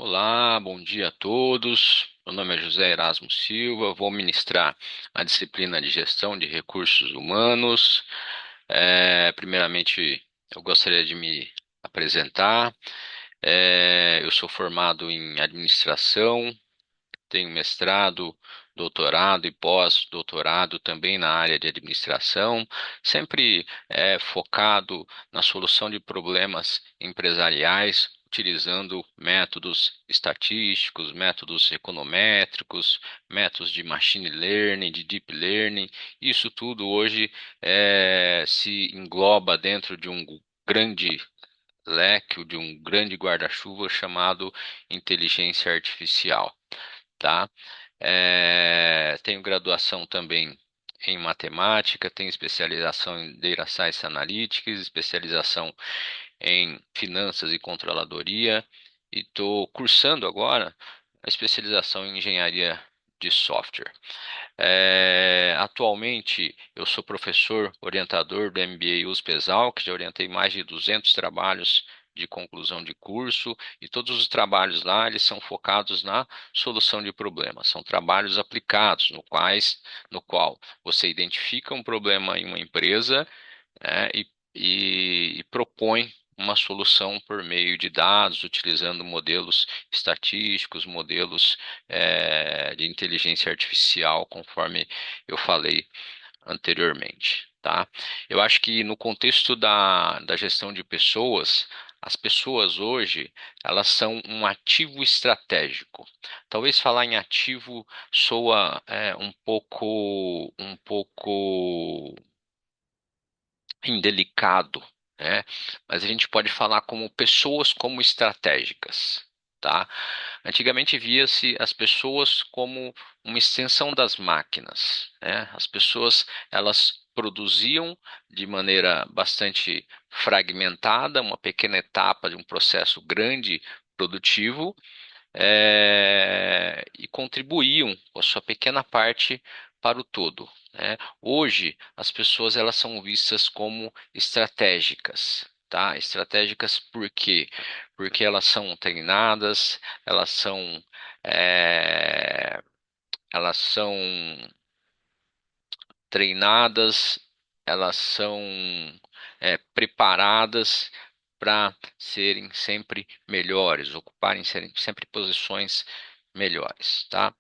Olá, bom dia a todos. Meu nome é José Erasmo Silva, vou ministrar a disciplina de Gestão de Recursos Humanos. Primeiramente, eu gostaria de me apresentar. Eu sou formado em Administração, tenho mestrado, doutorado e pós-doutorado também na área de administração, sempre focado na solução de problemas empresariais, utilizando métodos estatísticos, métodos econométricos, métodos de machine learning, de deep learning. Isso tudo hoje se engloba dentro de um grande leque, de um grande guarda-chuva chamado inteligência artificial, tá? Tenho graduação também em matemática, tenho especialização em Data Science Analytics, especialização em finanças e controladoria e estou cursando agora a especialização em engenharia de software. Atualmente eu sou professor orientador do MBA USP-EXALC, que já orientei mais de 200 trabalhos de conclusão de curso e todos os trabalhos lá eles são focados na solução de problemas. São trabalhos aplicados no qual você identifica um problema em uma empresa, e propõe uma solução por meio de dados, utilizando modelos estatísticos, modelos de inteligência artificial, conforme eu falei anteriormente, tá? Eu acho que no contexto da gestão de pessoas, as pessoas hoje, elas são um ativo estratégico. Talvez falar em ativo soa um pouco indelicado, né? Mas a gente pode falar como pessoas como estratégicas, tá? Antigamente via-se as pessoas como uma extensão das máquinas, né? As pessoas elas produziam de maneira bastante fragmentada uma pequena etapa de um processo grande produtivo, e contribuíam com a sua pequena parte para o todo, né? Hoje, as pessoas elas são vistas como estratégicas, tá? Estratégicas por quê? Porque elas são treinadas, é, elas são treinadas, elas são preparadas para serem sempre melhores, ocuparem sempre posições melhores, tá?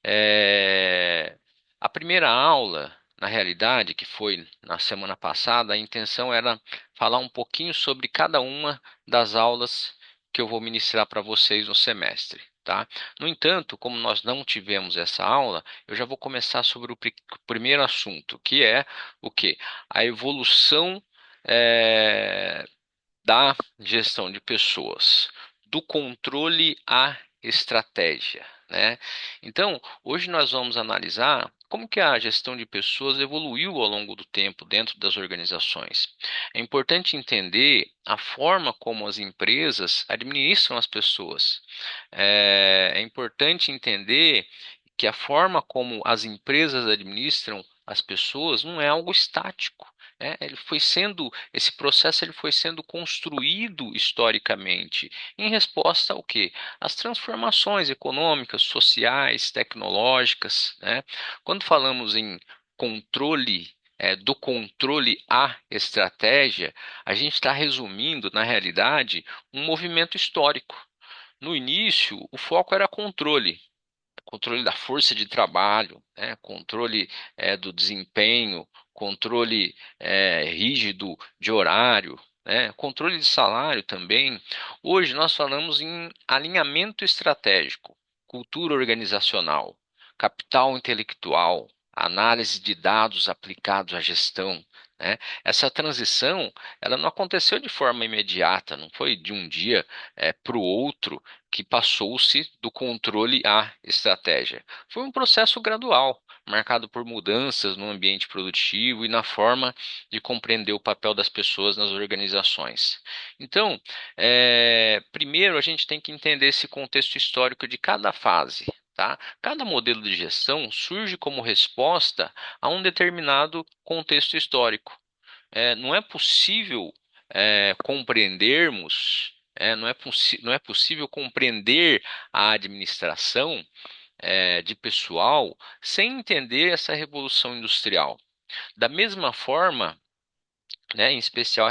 É, a primeira aula, na realidade, que foi na semana passada, a intenção era falar um pouquinho sobre cada uma das aulas que eu vou ministrar para vocês no semestre, tá? No entanto, como nós não tivemos essa aula, eu já vou começar sobre o primeiro assunto, que é o quê? A evolução eh, da gestão de pessoas, do controle à estratégia, né? Então, hoje nós vamos analisar como que a gestão de pessoas evoluiu ao longo do tempo dentro das organizações. É importante entender a forma como as empresas administram as pessoas. É importante entender que a forma como as empresas administram as pessoas não é algo estático. Esse processo ele foi sendo construído historicamente em resposta ao quê? Às transformações econômicas, sociais, tecnológicas, né? Quando falamos em controle, do controle à estratégia, a gente está resumindo, na realidade, um movimento histórico. No início, o foco era controle da força de trabalho, né? Controle do desempenho, controle rígido de horário, né? Controle de salário também. Hoje nós falamos em alinhamento estratégico, cultura organizacional, capital intelectual, análise de dados aplicados à gestão, né? Essa transição, ela não aconteceu de forma imediata, não foi de um dia para o outro que passou-se do controle à estratégia. Foi um processo gradual, marcado por mudanças no ambiente produtivo e na forma de compreender o papel das pessoas nas organizações. Então, primeiro a gente tem que entender esse contexto histórico de cada fase. Tá? Cada modelo de gestão surge como resposta a um determinado contexto histórico. Não é possível compreendermos Não é possível compreender a administração de pessoal sem entender essa revolução industrial. Da mesma forma, em especial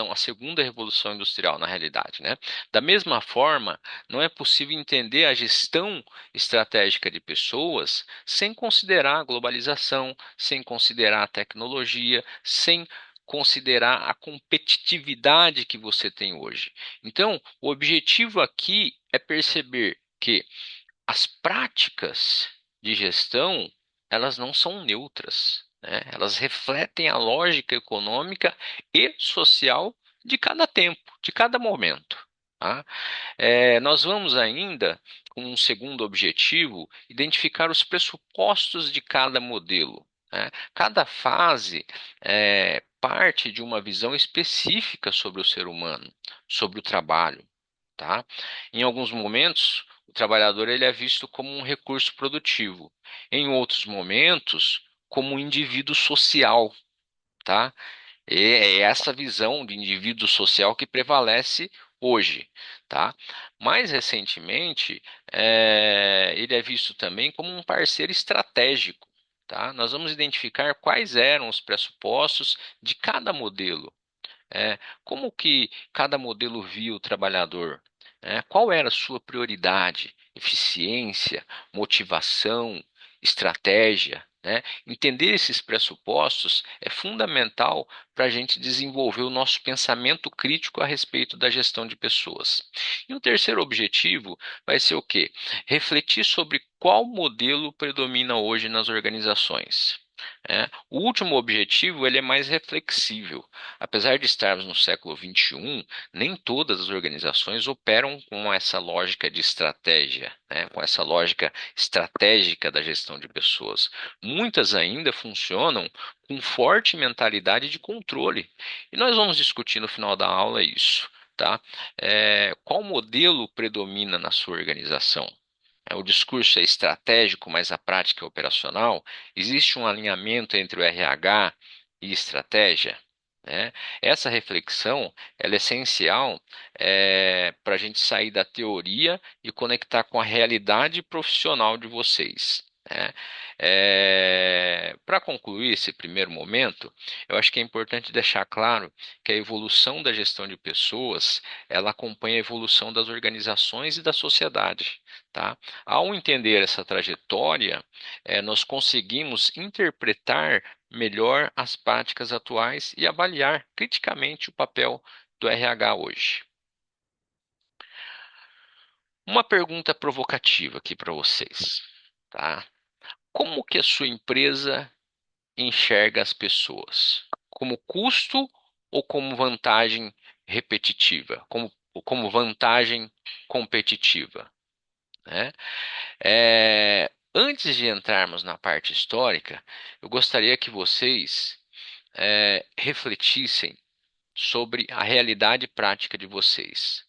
a segunda revolução industrial, na realidade, né? Da mesma forma, não é possível entender a gestão estratégica de pessoas sem considerar a globalização, sem considerar a tecnologia, sem considerar a competitividade que você tem hoje. Então, o objetivo aqui é perceber que as práticas de gestão, elas não são neutras, né? Elas refletem a lógica econômica e social de cada tempo, de cada momento. Tá? Nós vamos ainda, com um segundo objetivo, identificar os pressupostos de cada modelo. Né? Cada fase parte de uma visão específica sobre o ser humano, sobre o trabalho. Tá? Em alguns momentos, o trabalhador ele é visto como um recurso produtivo. Em outros momentos, como um indivíduo social. Tá? E é essa visão de indivíduo social que prevalece hoje, tá? Mais recentemente, ele é visto também como um parceiro estratégico, tá? Nós vamos identificar quais eram os pressupostos de cada modelo, como que cada modelo via o trabalhador, qual era a sua prioridade, eficiência, motivação, estratégia, né? Entender esses pressupostos é fundamental para a gente desenvolver o nosso pensamento crítico a respeito da gestão de pessoas. E o terceiro objetivo vai ser o quê? Refletir sobre qual modelo predomina hoje nas organizações. O último objetivo ele é mais reflexível. Apesar de estarmos no século XXI, nem todas as organizações operam com essa lógica de estratégia, com essa lógica estratégica da gestão de pessoas. Muitas ainda funcionam com forte mentalidade de controle. E nós vamos discutir no final da aula isso, tá? Qual modelo predomina na sua organização? O discurso é estratégico, mas a prática é operacional? Existe um alinhamento entre o RH e estratégia? né? Essa reflexão ela é essencial para a gente sair da teoria e conectar com a realidade profissional de vocês. Para concluir esse primeiro momento, eu acho que é importante deixar claro que a evolução da gestão de pessoas ela acompanha a evolução das organizações e da sociedade. Tá? Ao entender essa trajetória, nós conseguimos interpretar melhor as práticas atuais e avaliar criticamente o papel do RH hoje. Uma pergunta provocativa aqui para vocês, tá? Como que a sua empresa enxerga as pessoas? Como custo ou como vantagem repetitiva? Como vantagem competitiva? Né? Antes de entrarmos na parte histórica, eu gostaria que vocês refletissem sobre a realidade prática de vocês.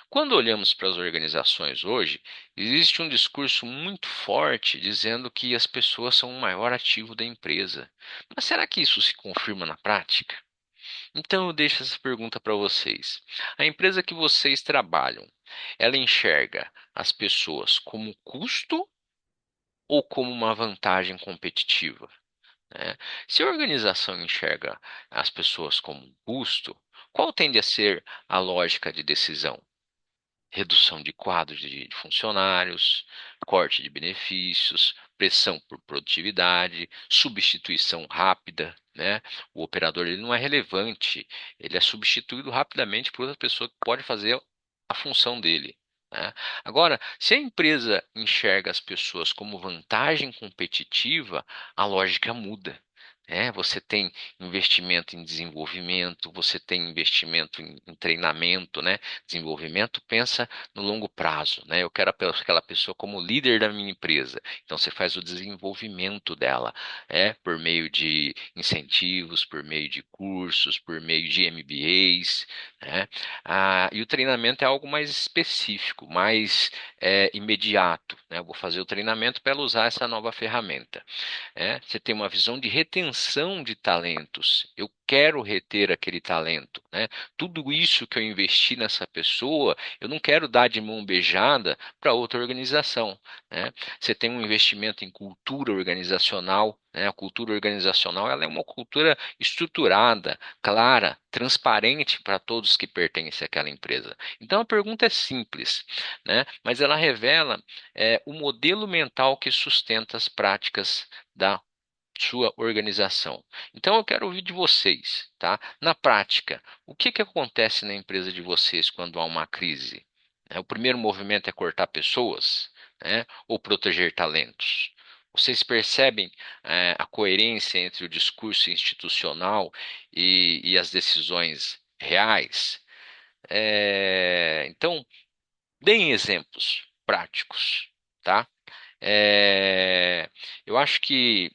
Quando olhamos para as organizações hoje, existe um discurso muito forte dizendo que as pessoas são o maior ativo da empresa. Mas será que isso se confirma na prática? Então eu deixo essa pergunta para vocês. A empresa que vocês trabalham, ela enxerga as pessoas como custo ou como uma vantagem competitiva? né? Se a organização enxerga as pessoas como um custo, qual tende a ser a lógica de decisão? Redução de quadros de funcionários, corte de benefícios, pressão por produtividade, substituição rápida, né? O operador ele não é relevante, ele é substituído rapidamente por outra pessoa que pode fazer a função dele. né? Agora, se a empresa enxerga as pessoas como vantagem competitiva, a lógica muda. Você tem investimento em desenvolvimento, você tem investimento em treinamento, né? Desenvolvimento pensa no longo prazo, né? Eu quero aquela pessoa como líder da minha empresa. Então você faz o desenvolvimento dela, por meio de incentivos, por meio de cursos, por meio de MBAs, né? E o treinamento é algo mais específico, mais imediato, né? Eu vou fazer o treinamento para ela usar essa nova ferramenta. Você tem uma visão de retenção retenção de talentos. Eu quero reter aquele talento, né? Tudo isso que eu investi nessa pessoa, eu não quero dar de mão beijada para outra organização, né? Você tem um investimento em cultura organizacional, né? A cultura organizacional, ela é uma cultura estruturada, clara, transparente para todos que pertencem àquela empresa. Então a pergunta é simples, né? Mas ela revela o modelo mental que sustenta as práticas da sua organização. Então eu quero ouvir de vocês, tá? Na prática, o que que acontece na empresa de vocês quando há uma crise? O primeiro movimento é cortar pessoas, né? Ou proteger talentos? Vocês percebem a coerência entre o discurso institucional e as decisões reais? Então, deem exemplos práticos, tá? Eu acho que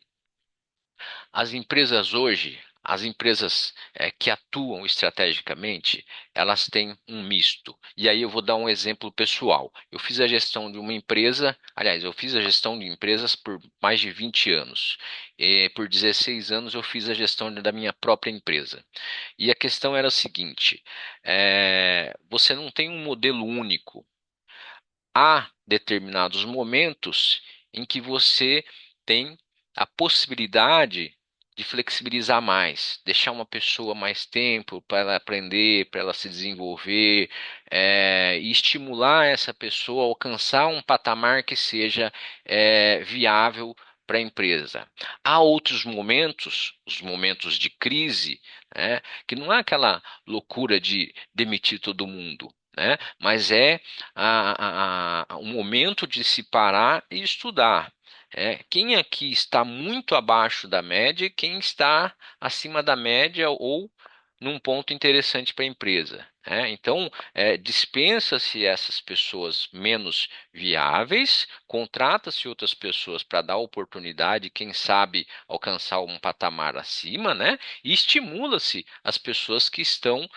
as empresas hoje, as empresas que atuam estrategicamente, elas têm um misto. E aí eu vou dar um exemplo pessoal. Eu fiz a gestão de uma empresa, aliás, eu fiz a gestão de empresas por mais de 20 anos. E por 16 anos eu fiz a gestão da minha própria empresa. E a questão era a seguinte: você não tem um modelo único. Há determinados momentos em que você tem a possibilidade de flexibilizar mais, deixar uma pessoa mais tempo para ela aprender, para ela se desenvolver, e estimular essa pessoa a alcançar um patamar que seja viável para a empresa. Há outros momentos, os momentos de crise, né, que não é aquela loucura de demitir todo mundo, né, mas é um momento de se parar e estudar. Quem aqui está muito abaixo da média e quem está acima da média ou num ponto interessante para a empresa. Então, dispensa-se essas pessoas menos viáveis, contrata-se outras pessoas para dar oportunidade, quem sabe alcançar um patamar acima, né? E estimula-se as pessoas que estão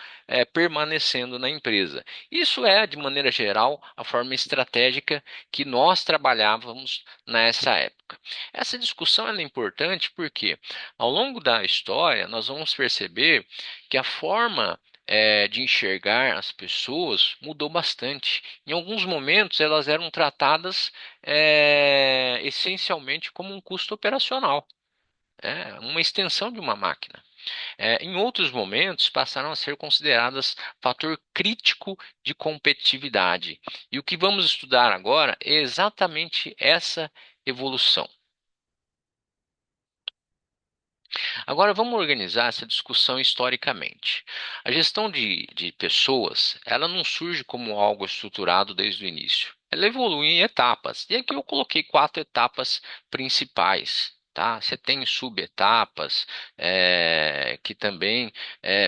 permanecendo na empresa. Isso é, de maneira geral, a forma estratégica que nós trabalhávamos nessa época. Essa discussão é importante porque, ao longo da história, nós vamos perceber que a forma de enxergar as pessoas mudou bastante. Em alguns momentos, elas eram tratadas essencialmente como um custo operacional, uma extensão de uma máquina. Em outros momentos, passaram a ser consideradas fator crítico de competitividade. E o que vamos estudar agora é exatamente essa evolução. Agora vamos organizar essa discussão historicamente. A gestão de pessoas, ela não surge como algo estruturado desde o início. Ela evolui em etapas. E aqui eu coloquei 4 etapas principais. Tá? Você tem subetapas que também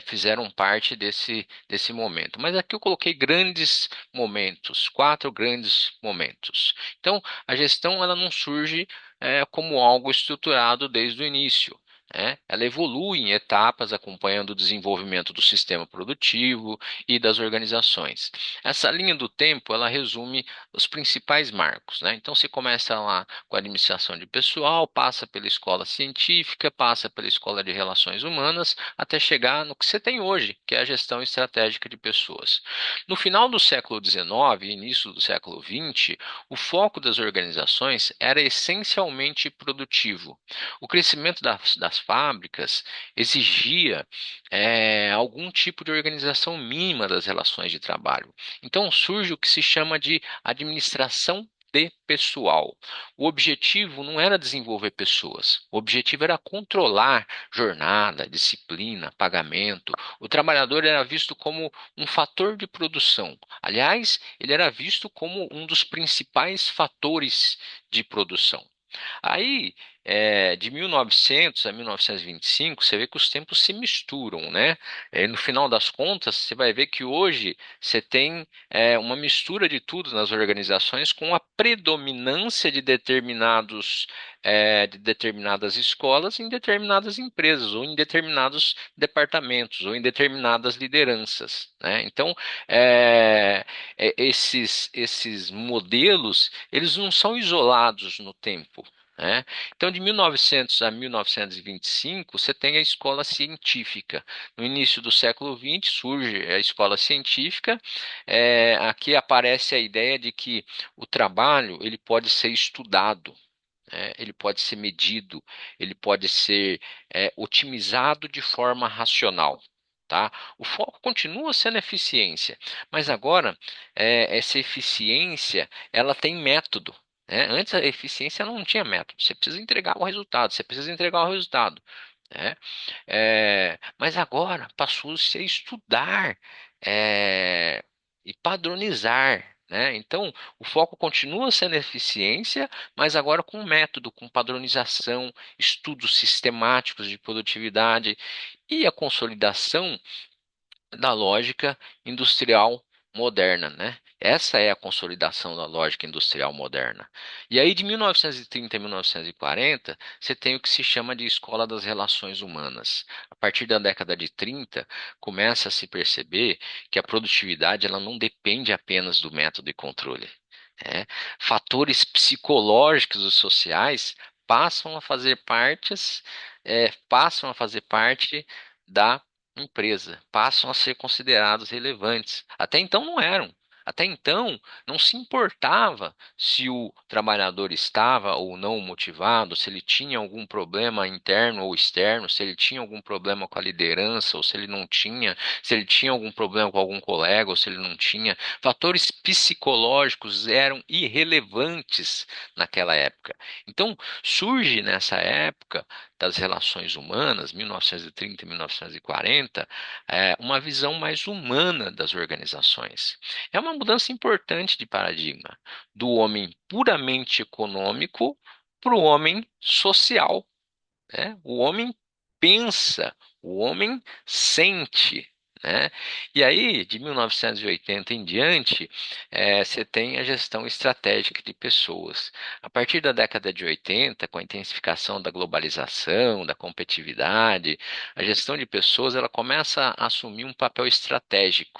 fizeram parte desse momento. Mas aqui eu coloquei grandes momentos, 4 grandes momentos. Então, a gestão ela não surge como algo estruturado desde o início. Ela evolui em etapas acompanhando o desenvolvimento do sistema produtivo e das organizações. Essa linha do tempo, ela resume os principais marcos, né? Então, você começa lá com a administração de pessoal, passa pela escola científica, passa pela escola de relações humanas, até chegar no que você tem hoje, que é a gestão estratégica de pessoas. No final do século XIX e início do século XX, o foco das organizações era essencialmente produtivo. O crescimento das fábricas exigia algum tipo de organização mínima das relações de trabalho. Então surge o que se chama de administração de pessoal. O objetivo não era desenvolver pessoas, o objetivo era controlar jornada, disciplina, pagamento. O trabalhador era visto como um fator de produção. Aliás, ele era visto como um dos principais fatores de produção. Aí, de 1900 a 1925, você vê que os tempos se misturam, né? No final das contas, você vai ver que hoje você tem uma mistura de tudo nas organizações com a predominância de determinadas escolas em determinadas empresas, ou em determinados departamentos, ou em determinadas lideranças, né? Então, esses modelos, eles não são isolados no tempo. né? Então, de 1900 a 1925, você tem a escola científica. No início do século XX, surge a escola científica. Aqui aparece a ideia de que o trabalho ele pode ser estudado, ele pode ser medido, ele pode ser otimizado de forma racional. Tá? O foco continua sendo eficiência, mas agora essa eficiência ela tem método. Antes a eficiência não tinha método. Você precisa entregar o resultado, você precisa entregar o resultado. Né? Mas agora passou-se a estudar é, e padronizar. Né? Então, o foco continua sendo eficiência, mas agora com método, com padronização, estudos sistemáticos de produtividade e a consolidação da lógica industrial moderna, né? Essa é a consolidação da lógica industrial moderna. E aí, de 1930 a 1940, você tem o que se chama de escola das relações humanas. A partir da década de 30, começa a se perceber que a produtividade ela não depende apenas do método e controle. né? Fatores psicológicos e sociais passam a fazer parte da empresa, passam a ser considerados relevantes. Até então não eram. Até então não se importava se o trabalhador estava ou não motivado, se ele tinha algum problema interno ou externo, se ele tinha algum problema com a liderança ou se ele não tinha, se ele tinha algum problema com algum colega ou se ele não tinha. Fatores psicológicos eram irrelevantes naquela época. Então surge nessa época das relações humanas, 1930 e 1940, uma visão mais humana das organizações. É uma mudança importante de paradigma, do homem puramente econômico para o homem social. O homem pensa, o homem sente. Né? E aí, de 1980 em diante, você tem a gestão estratégica de pessoas. A partir da década de 80, com a intensificação da globalização, da competitividade, a gestão de pessoas ela começa a assumir um papel estratégico.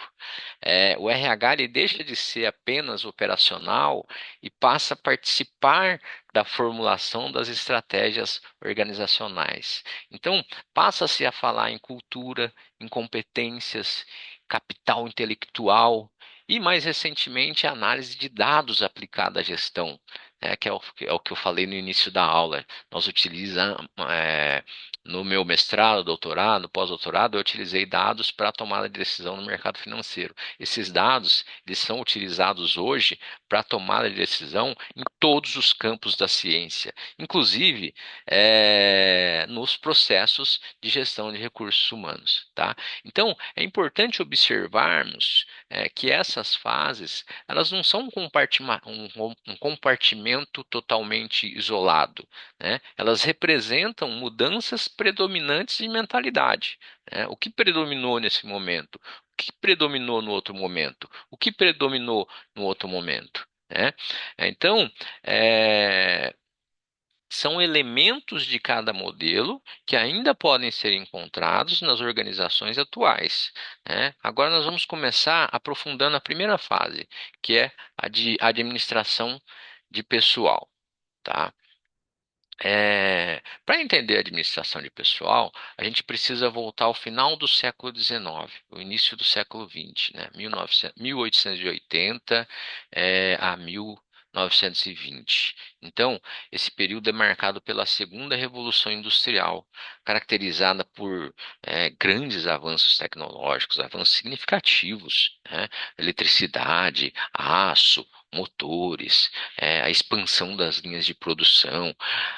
O RH ele deixa de ser apenas operacional e passa a participar da formulação das estratégias organizacionais. Então, passa-se a falar em cultura, em competências, capital intelectual e, mais recentemente, análise de dados aplicada à gestão, que é o que eu falei no início da aula. Nós utilizamos, no meu mestrado, doutorado, pós-doutorado, eu utilizei dados para a tomada de decisão no mercado financeiro. Esses dados, eles são utilizados hoje para tomada de decisão em todos os campos da ciência, inclusive nos processos de gestão de recursos humanos, tá? Então, é importante observarmos que essas fases, elas não são um compartimento totalmente isolado, né? Elas representam mudanças predominantes de mentalidade. O que predominou nesse momento? O que predominou no outro momento? O que predominou no outro momento? Então, é, são elementos de cada modelo que ainda podem ser encontrados nas organizações atuais. Agora nós vamos começar aprofundando a primeira fase, que é a de administração de pessoal. Tá? Para entender a administração de pessoal, a gente precisa voltar ao final do século XIX, o início do século XX, né? 1880 a 1920. Então, esse período é marcado pela segunda revolução industrial, caracterizada por grandes avanços tecnológicos, avanços significativos, né? Eletricidade, aço, motores, a expansão das linhas de produção.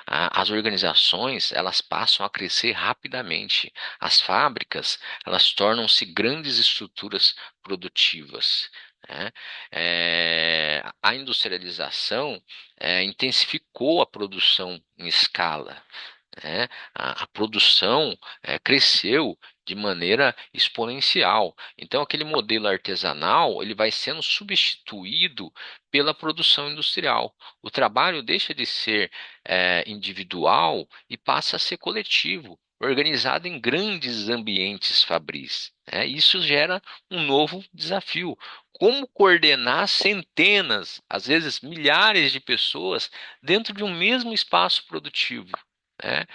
As organizações elas passam a crescer rapidamente. As fábricas elas tornam-se grandes estruturas produtivas. né? A industrialização intensificou a produção em escala. A produção cresceu de maneira exponencial. Então, aquele modelo artesanal ele vai sendo substituído pela produção industrial. O trabalho deixa de ser individual e passa a ser coletivo, organizado em grandes ambientes fabris. Isso gera um novo desafio. como coordenar centenas, às vezes milhares de pessoas dentro de um mesmo espaço produtivo, né?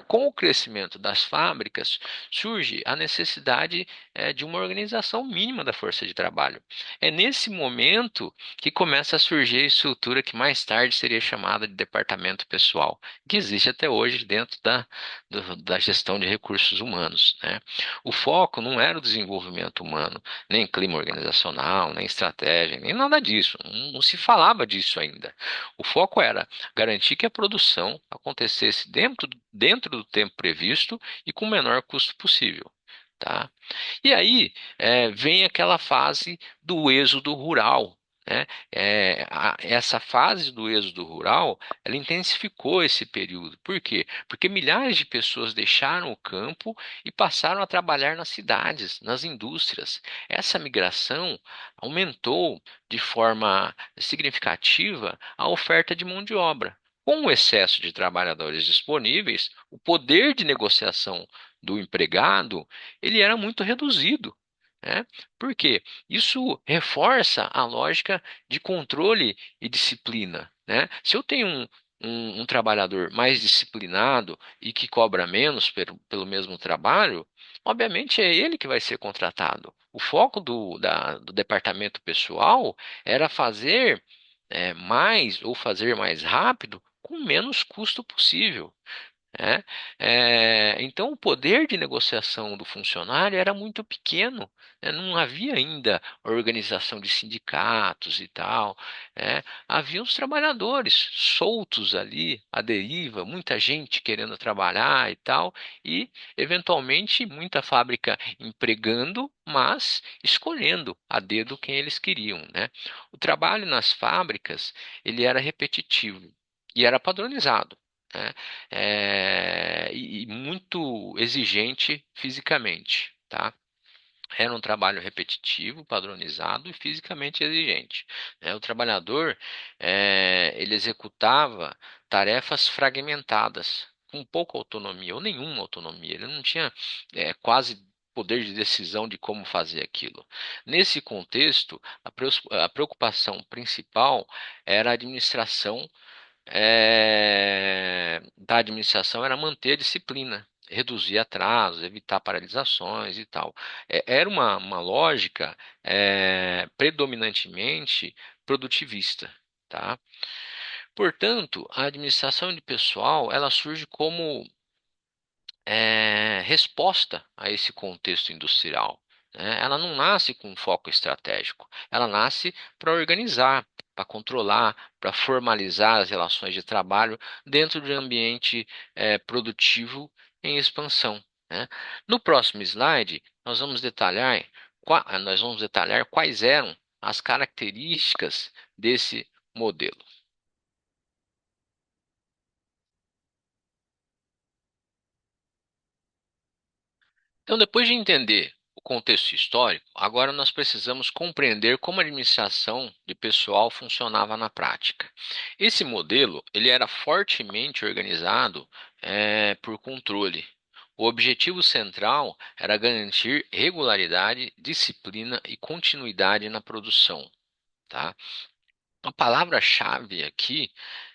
Com o crescimento das fábricas, surge a necessidade de uma organização mínima da força de trabalho. É nesse momento que começa a surgir a estrutura que mais tarde seria chamada de departamento pessoal, que existe até hoje dentro da gestão de recursos humanos, né? O foco não era o desenvolvimento humano, nem clima organizacional, nem estratégia, nem nada disso. Não se falava disso ainda. O foco era garantir que a produção acontecesse dentro do tempo previsto e com o menor custo possível. Tá? E aí vem aquela fase do êxodo rural. Né? Essa fase do êxodo rural, ela intensificou esse período. Por quê? Porque milhares de pessoas deixaram o campo e passaram a trabalhar nas cidades, nas indústrias. Essa migração aumentou de forma significativa a oferta de mão de obra. Com o excesso de trabalhadores disponíveis, o poder de negociação do empregado ele era muito reduzido, né? Por quê? Isso reforça a lógica de controle e disciplina, né? Se eu tenho um trabalhador mais disciplinado e que cobra menos pelo mesmo trabalho, obviamente é ele que vai ser contratado. O foco do departamento pessoal era fazer mais ou fazer mais rápido com menos custo possível, né? Então, o poder de negociação do funcionário era muito pequeno, né? Não havia ainda organização de sindicatos e tal, né? Havia os trabalhadores soltos ali, à deriva, muita gente querendo trabalhar e tal, e, eventualmente, muita fábrica empregando, mas escolhendo a dedo quem eles queriam, né? O trabalho nas fábricas, ele era repetitivo e era padronizado, né? E muito exigente fisicamente, tá? Era um trabalho repetitivo, padronizado e fisicamente exigente, né? O trabalhador, ele executava tarefas fragmentadas, com pouca autonomia ou nenhuma autonomia. Ele não tinha, quase poder de decisão de como fazer aquilo. Nesse contexto, a preocupação principal era a administração da administração era manter a disciplina, reduzir atrasos, evitar paralisações e tal. Era uma lógica predominantemente produtivista, tá? Portanto, a administração de pessoal ela surge como resposta a esse contexto industrial, né? Ela não nasce com um foco estratégico, ela nasce para organizar, para controlar, para formalizar as relações de trabalho dentro de um ambiente produtivo em expansão, né? No próximo slide, nós vamos detalhar quais eram as características desse modelo. Então, depois de entender o contexto histórico, agora nós precisamos compreender como a administração de pessoal funcionava na prática. Esse modelo ele era fortemente organizado por controle. O objetivo central era garantir regularidade, disciplina e continuidade na produção. Tá? A palavra-chave aqui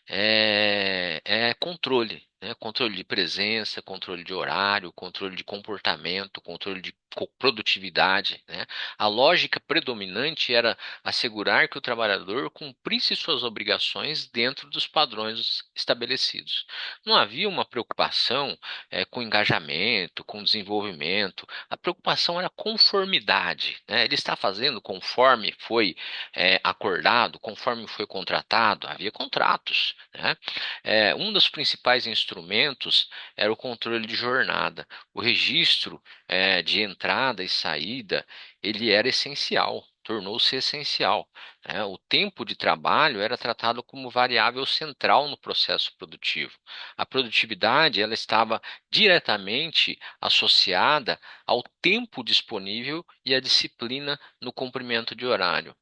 é controle, né? Controle de presença, controle de horário, controle de comportamento, controle de produtividade, né? A lógica predominante era assegurar que o trabalhador cumprisse suas obrigações dentro dos padrões estabelecidos. Não havia uma preocupação com engajamento, com desenvolvimento. A preocupação era conformidade, né? Ele está fazendo conforme foi acordado, conforme foi contratado, havia contratos, né? Um dos principais instrumentos era o controle de jornada. O registro de entrada e saída, ele era essencial, tornou-se essencial, né? O tempo de trabalho era tratado como variável central no processo produtivo. A produtividade, ela estava diretamente associada ao tempo disponível e à disciplina no cumprimento de horário.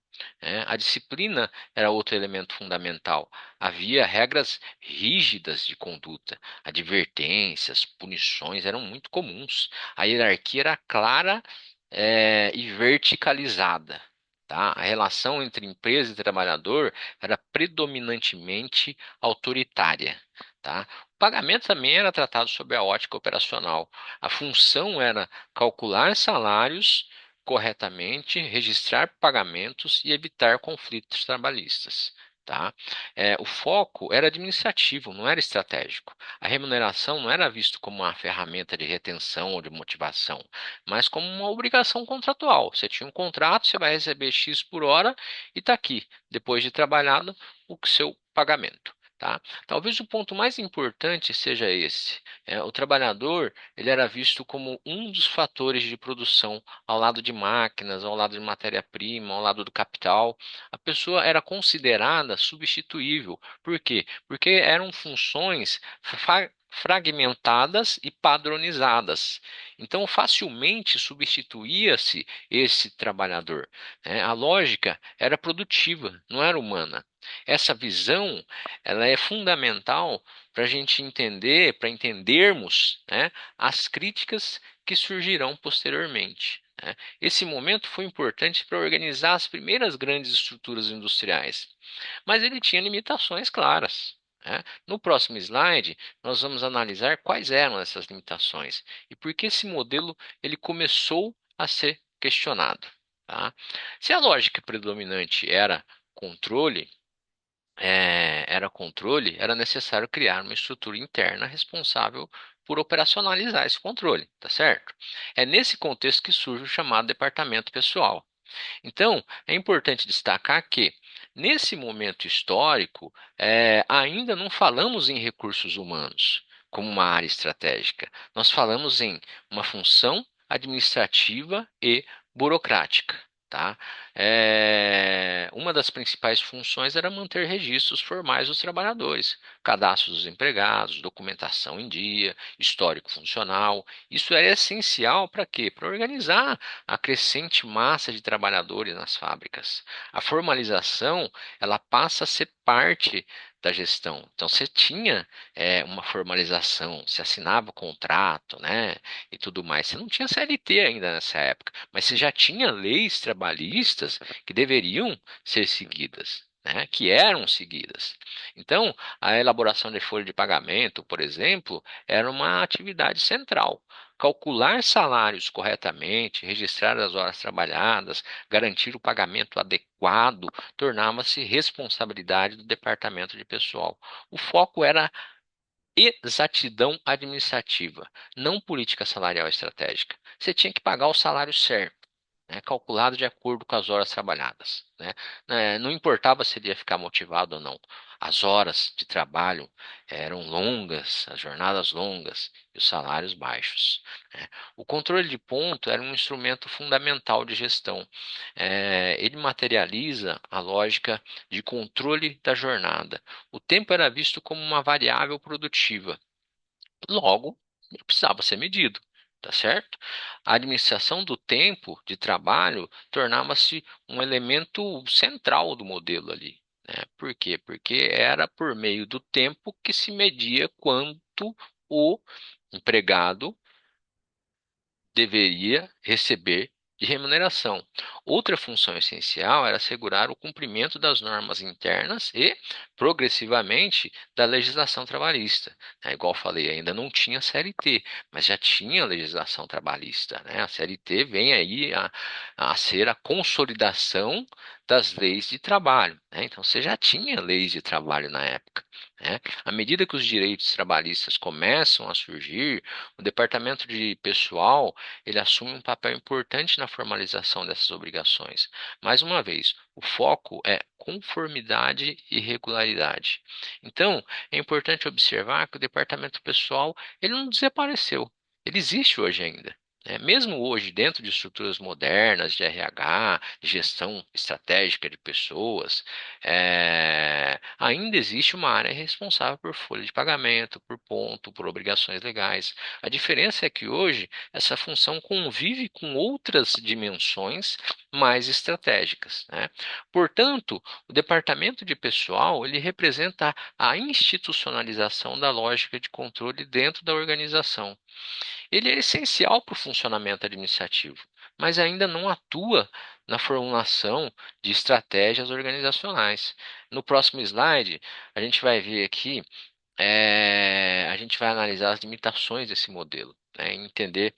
A disciplina era outro elemento fundamental. Havia regras rígidas de conduta, advertências, punições eram muito comuns. A hierarquia era clara, e verticalizada. Tá? A relação entre empresa e trabalhador era predominantemente autoritária. Tá? O pagamento também era tratado sob a ótica operacional. A função era calcular salários corretamente, registrar pagamentos e evitar conflitos trabalhistas. Tá? O foco era administrativo, não era estratégico. A remuneração não era visto como uma ferramenta de retenção ou de motivação, mas como uma obrigação contratual. Você tinha um contrato, você vai receber X por hora e está aqui, depois de trabalhado, o seu pagamento. Tá? Talvez o ponto mais importante seja esse. O trabalhador ele era visto como um dos fatores de produção, ao lado de máquinas, ao lado de matéria-prima, ao lado do capital. A pessoa era considerada substituível. Por quê? Porque eram funções fragmentadas e padronizadas. Então, facilmente substituía-se esse trabalhador, né? A lógica era produtiva, não era humana. Essa visão, ela é fundamental para a gente entender, para entendermos, né, as críticas que surgirão posteriormente, né? Esse momento foi importante para organizar as primeiras grandes estruturas industriais, mas ele tinha limitações claras, né? No próximo slide, nós vamos analisar quais eram essas limitações e por que esse modelo ele começou a ser questionado. Tá? Se a lógica predominante controle, era necessário criar uma estrutura interna responsável por operacionalizar esse controle, tá certo? É nesse contexto que surge o chamado departamento pessoal. Então, é importante destacar que, nesse momento histórico, ainda não falamos em recursos humanos como uma área estratégica. Nós falamos em uma função administrativa e burocrática. Tá? Uma das principais funções era manter registros formais dos trabalhadores, cadastro dos empregados, documentação em dia, histórico funcional. Isso era essencial para quê? Para organizar a crescente massa de trabalhadores nas fábricas. A formalização, ela passa a ser parte da gestão. Então, você tinha uma formalização, você assinava o contrato, né, e tudo mais. Você não tinha CLT ainda nessa época, mas você já tinha leis trabalhistas que deveriam ser seguidas. Né, que eram seguidas. Então, a elaboração de folha de pagamento, por exemplo, era uma atividade central. Calcular salários corretamente, registrar as horas trabalhadas, garantir o pagamento adequado, tornava-se responsabilidade do departamento de pessoal. O foco era exatidão administrativa, não política salarial estratégica. Você tinha que pagar o salário certo, né, calculado de acordo com as horas trabalhadas, né? Não importava se ele ia ficar motivado ou não. As horas de trabalho eram longas, as jornadas longas e os salários baixos, né? O controle de ponto era um instrumento fundamental de gestão. Ele materializa a lógica de controle da jornada. O tempo era visto como uma variável produtiva. Logo, ele precisava ser medido, tá certo? A administração do tempo de trabalho tornava-se um elemento central do modelo ali, né? Por quê? Porque era por meio do tempo que se media quanto o empregado deveria receber de remuneração. Outra função essencial era assegurar o cumprimento das normas internas e, progressivamente, da legislação trabalhista. Igual falei, ainda não tinha CLT, mas já tinha legislação trabalhista. Né? A CLT vem aí a ser a consolidação das leis de trabalho. Né? Então, você já tinha leis de trabalho na época. Né? À medida que os direitos trabalhistas começam a surgir, o departamento de pessoal ele assume um papel importante na formalização dessas obrigações. Mais uma vez, o foco é conformidade e regularidade. Então, é importante observar que o departamento pessoal ele não desapareceu, ele existe hoje ainda. Mesmo hoje, dentro de estruturas modernas de RH, de gestão estratégica de pessoas, ainda existe uma área responsável por folha de pagamento, por ponto, por obrigações legais. A diferença é que hoje essa função convive com outras dimensões mais estratégicas, né? Portanto, o departamento de pessoal ele representa a institucionalização da lógica de controle dentro da organização. Ele é essencial para o funcionamento administrativo, mas ainda não atua na formulação de estratégias organizacionais. No próximo slide, a gente vai ver aqui, a gente vai analisar as limitações desse modelo, né, e entender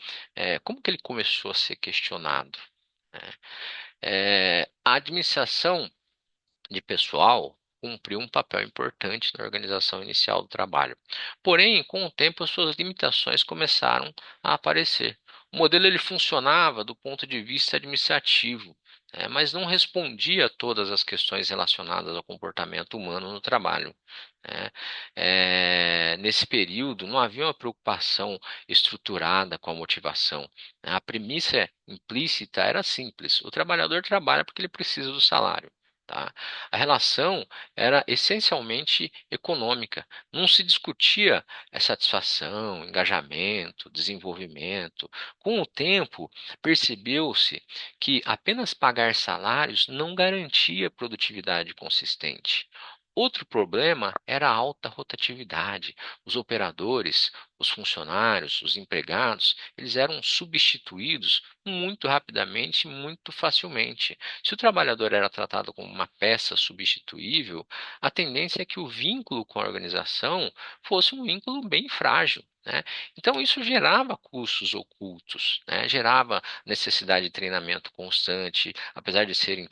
como que ele começou a ser questionado, né. A administração de pessoal cumpriu um papel importante na organização inicial do trabalho. Porém, com o tempo, as suas limitações começaram a aparecer. O modelo ele funcionava do ponto de vista administrativo, mas não respondia a todas as questões relacionadas ao comportamento humano no trabalho, né. Nesse período, não havia uma preocupação estruturada com a motivação, né. A premissa implícita era simples: o trabalhador trabalha porque ele precisa do salário. Tá? A relação era essencialmente econômica. Não se discutia satisfação, engajamento, desenvolvimento. Com o tempo, percebeu-se que apenas pagar salários não garantia produtividade consistente. Outro problema era a alta rotatividade. Os operadores, os funcionários, os empregados, eles eram substituídos muito rapidamente, muito facilmente. Se o trabalhador era tratado como uma peça substituível, a tendência é que o vínculo com a organização fosse um vínculo bem frágil, né? Então, isso gerava custos ocultos, né? Gerava necessidade de treinamento constante. Apesar de serem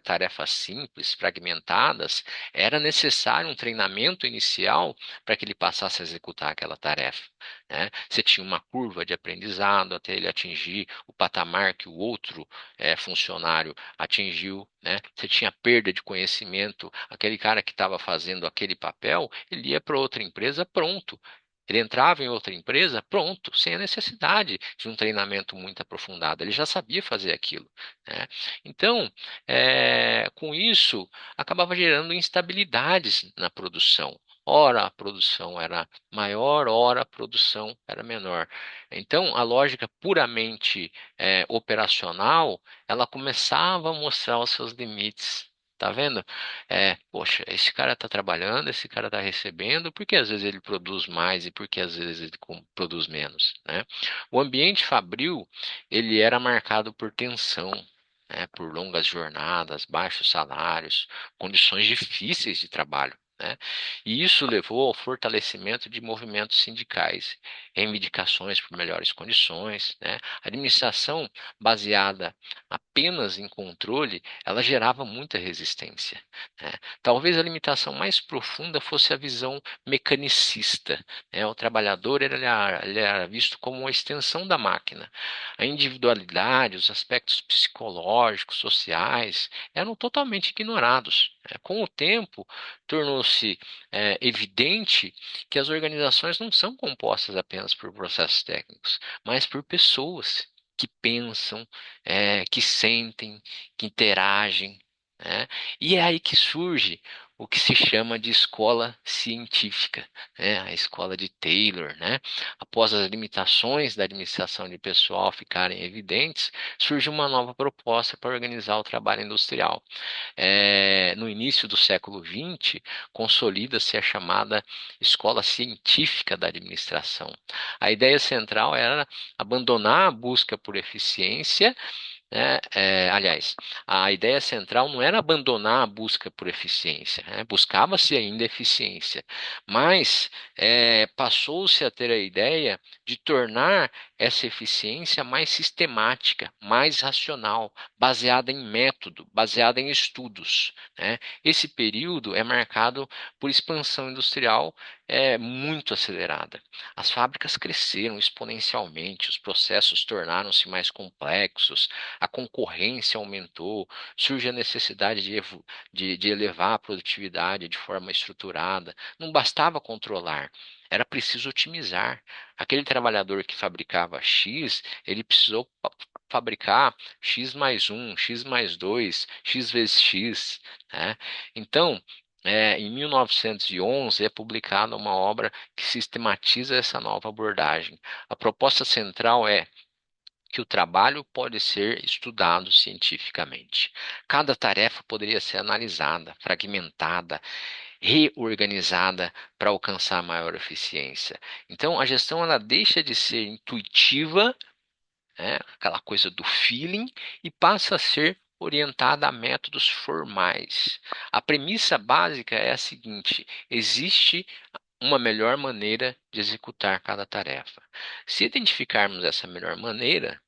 tarefas simples, fragmentadas, era necessário um treinamento inicial para que ele passasse a executar aquela tarefa, né? Você tinha uma curva de aprendizado até ele atingir o patamar que o outro funcionário atingiu, né? Você tinha perda de conhecimento, aquele cara que estava fazendo aquele papel, ele ia para outra empresa pronto. Ele entrava em outra empresa pronto, sem a necessidade de um treinamento muito aprofundado. Ele já sabia fazer aquilo, né? Então, com isso, acabava gerando instabilidades na produção. Ora a produção era maior, ora a produção era menor. Então, a lógica puramente operacional, ela começava a mostrar os seus limites. Tá vendo? Poxa, esse cara está trabalhando, esse cara está recebendo, porque às vezes ele produz mais e porque às vezes ele produz menos, né? O ambiente fabril, ele era marcado por tensão, né? Por longas jornadas, baixos salários, condições difíceis de trabalho, né? E isso levou ao fortalecimento de movimentos sindicais, reivindicações por melhores condições, né? A administração baseada apenas em controle, ela gerava muita resistência, né? Talvez a limitação mais profunda fosse a visão mecanicista, né? O trabalhador ele era visto como uma extensão da máquina. A individualidade, os aspectos psicológicos, sociais, eram totalmente ignorados, né? Com o tempo, tornou-se evidente que as organizações não são compostas apenas por processos técnicos, mas por pessoas que pensam, que sentem, que interagem, né? E é aí que surge o que se chama de escola científica, né? A escola de Taylor, né? Após as limitações da administração de pessoal ficarem evidentes, surge uma nova proposta para organizar o trabalho industrial. No início do século XX, consolida-se a chamada escola científica da administração. A ideia central era abandonar a busca por eficiência, né? Aliás, a ideia central não era abandonar a busca por eficiência, né? Buscava-se ainda eficiência, mas passou-se a ter a ideia de tornar essa eficiência mais sistemática, mais racional, baseada em método, baseada em estudos, né? Esse período é marcado por expansão industrial muito acelerada. As fábricas cresceram exponencialmente, os processos tornaram-se mais complexos, a concorrência aumentou, surge a necessidade de elevar a produtividade de forma estruturada. Não bastava controlar, era preciso otimizar. Aquele trabalhador que fabricava X, ele precisou fabricar X mais um, X mais 2, X vezes X, né? Então, em 1911 é publicada uma obra que sistematiza essa nova abordagem. A proposta central é que o trabalho pode ser estudado cientificamente. Cada tarefa poderia ser analisada, fragmentada, reorganizada para alcançar maior eficiência. Então, a gestão ela deixa de ser intuitiva né? Aquela coisa do feeling, e passa a ser orientada a métodos formais. A premissa básica é a seguinte: existe uma melhor maneira de executar cada tarefa. Se identificarmos essa melhor maneira,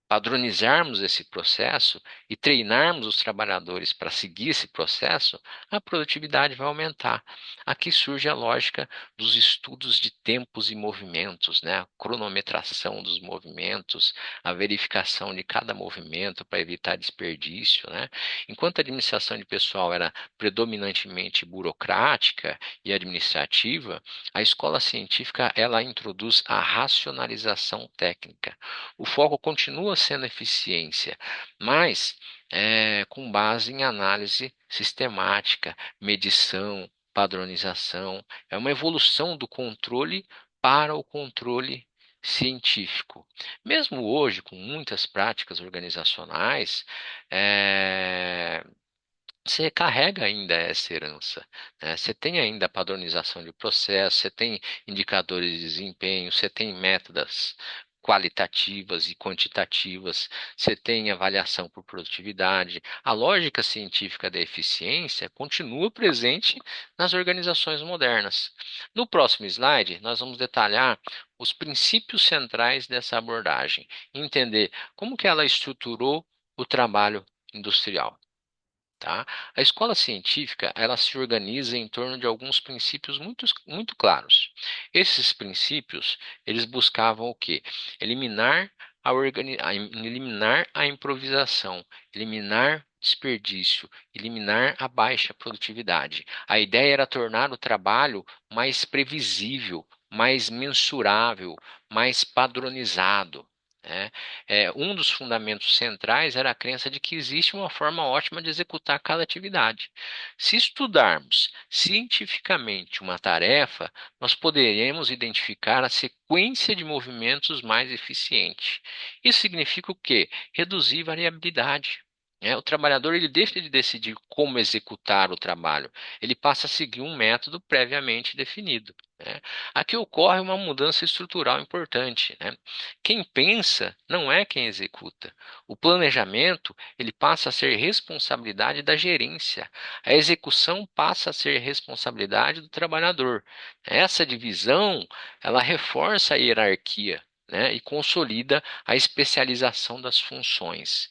padronizarmos esse processo e treinarmos os trabalhadores para seguir esse processo, a produtividade vai aumentar. Aqui surge a lógica dos estudos de tempos e movimentos, né? A cronometração dos movimentos, a verificação de cada movimento para evitar desperdício, né? Enquanto a administração de pessoal era predominantemente burocrática e administrativa, a escola científica ela introduz a racionalização técnica. O foco continua sendo eficiência, mas com base em análise sistemática, medição, padronização. É uma evolução do controle para o controle científico. Mesmo hoje, com muitas práticas organizacionais, é, você carrega ainda essa herança, né? Você tem ainda a padronização de processo, você tem indicadores de desempenho, você tem métodos qualitativas e quantitativas, você tem avaliação por produtividade. A lógica científica da eficiência continua presente nas organizações modernas. No próximo slide, nós vamos detalhar os princípios centrais dessa abordagem, entender como que ela estruturou o trabalho industrial. Tá? A escola científica ela se organiza em torno de alguns princípios muito claros. Esses princípios eles buscavam o quê? Eliminar eliminar a improvisação, eliminar desperdício, eliminar a baixa produtividade. A ideia era tornar o trabalho mais previsível, mais mensurável, mais padronizado, né? Um dos fundamentos centrais era a crença de que existe uma forma ótima de executar cada atividade. Se estudarmos cientificamente uma tarefa, nós poderemos identificar a sequência de movimentos mais eficiente. Isso significa o quê? Reduzir variabilidade. O trabalhador ele deixa de decidir como executar o trabalho, ele passa a seguir um método previamente definido, né? Aqui ocorre uma mudança estrutural importante, né? Quem pensa não é quem executa. O planejamento, ele passa a ser responsabilidade da gerência. A execução passa a ser responsabilidade do trabalhador. Essa divisão, ela reforça a hierarquia, né, e consolida a especialização das funções.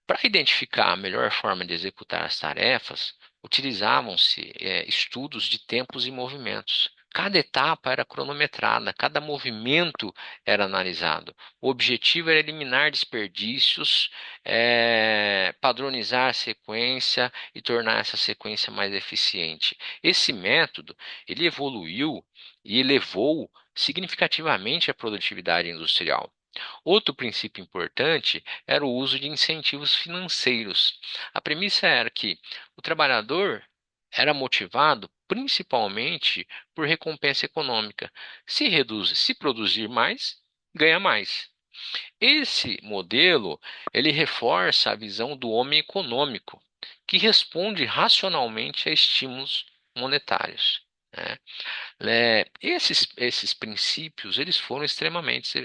Para identificar a melhor forma de executar as tarefas, utilizavam-se estudos de tempos e movimentos. Cada etapa era cronometrada, cada movimento era analisado. O objetivo era eliminar desperdícios, padronizar a sequência e tornar essa sequência mais eficiente. Esse método ele evoluiu e elevou significativamente a produtividade industrial. Outro princípio importante era o uso de incentivos financeiros. A premissa era que o trabalhador era motivado principalmente por recompensa econômica. Se produzir mais, ganha mais. Esse modelo, ele reforça a visão do homem econômico, que responde racionalmente a estímulos monetários, né? Esses princípios eles foram extremamente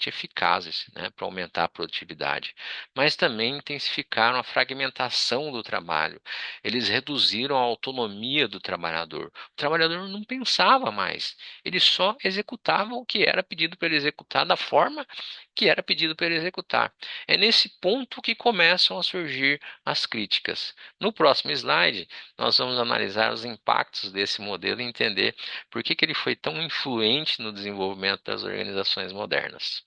eficazes, né, para aumentar a produtividade, mas também intensificaram a fragmentação do trabalho. Eles reduziram a autonomia do trabalhador. O trabalhador não pensava mais, ele só executava o que era pedido para ele executar da forma que era pedido para ele executar. É nesse ponto que começam a surgir as críticas. No próximo slide, nós vamos analisar os impactos desse modelo e entender por que que ele foi tão influente no desenvolvimento das organizações modernas.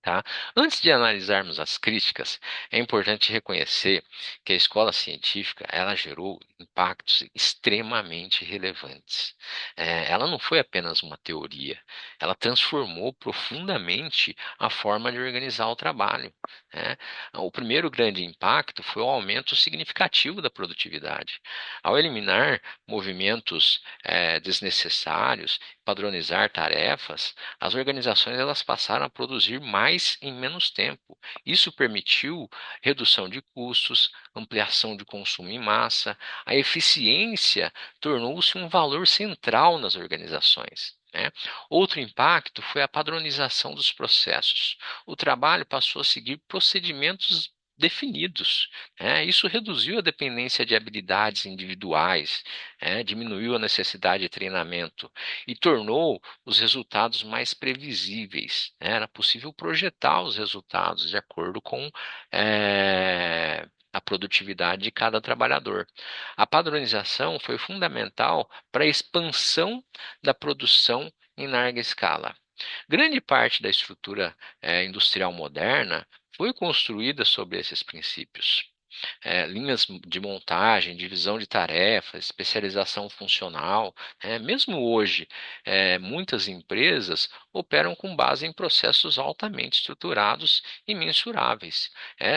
Tá? Antes de analisarmos as críticas, é importante reconhecer que a escola científica ela gerou impactos extremamente relevantes. Ela não foi apenas uma teoria, ela transformou profundamente a forma de organizar o trabalho, né? O primeiro grande impacto foi o aumento significativo da produtividade. Ao eliminar movimentos desnecessários, padronizar tarefas, as organizações elas passaram a produzir mais em menos tempo. Isso permitiu redução de custos, ampliação de consumo em massa. A eficiência tornou-se um valor central nas organizações. né? Outro impacto foi a padronização dos processos. O trabalho passou a seguir procedimentos definidos, né? Isso reduziu a dependência de habilidades individuais, diminuiu a necessidade de treinamento e tornou os resultados mais previsíveis, né? Era possível projetar os resultados de acordo com a produtividade de cada trabalhador. A padronização foi fundamental para a expansão da produção em larga escala. Grande parte da estrutura industrial moderna foi construída sobre esses princípios. Linhas de montagem, divisão de tarefas, especialização funcional. Mesmo hoje, muitas empresas operam com base em processos altamente estruturados e mensuráveis.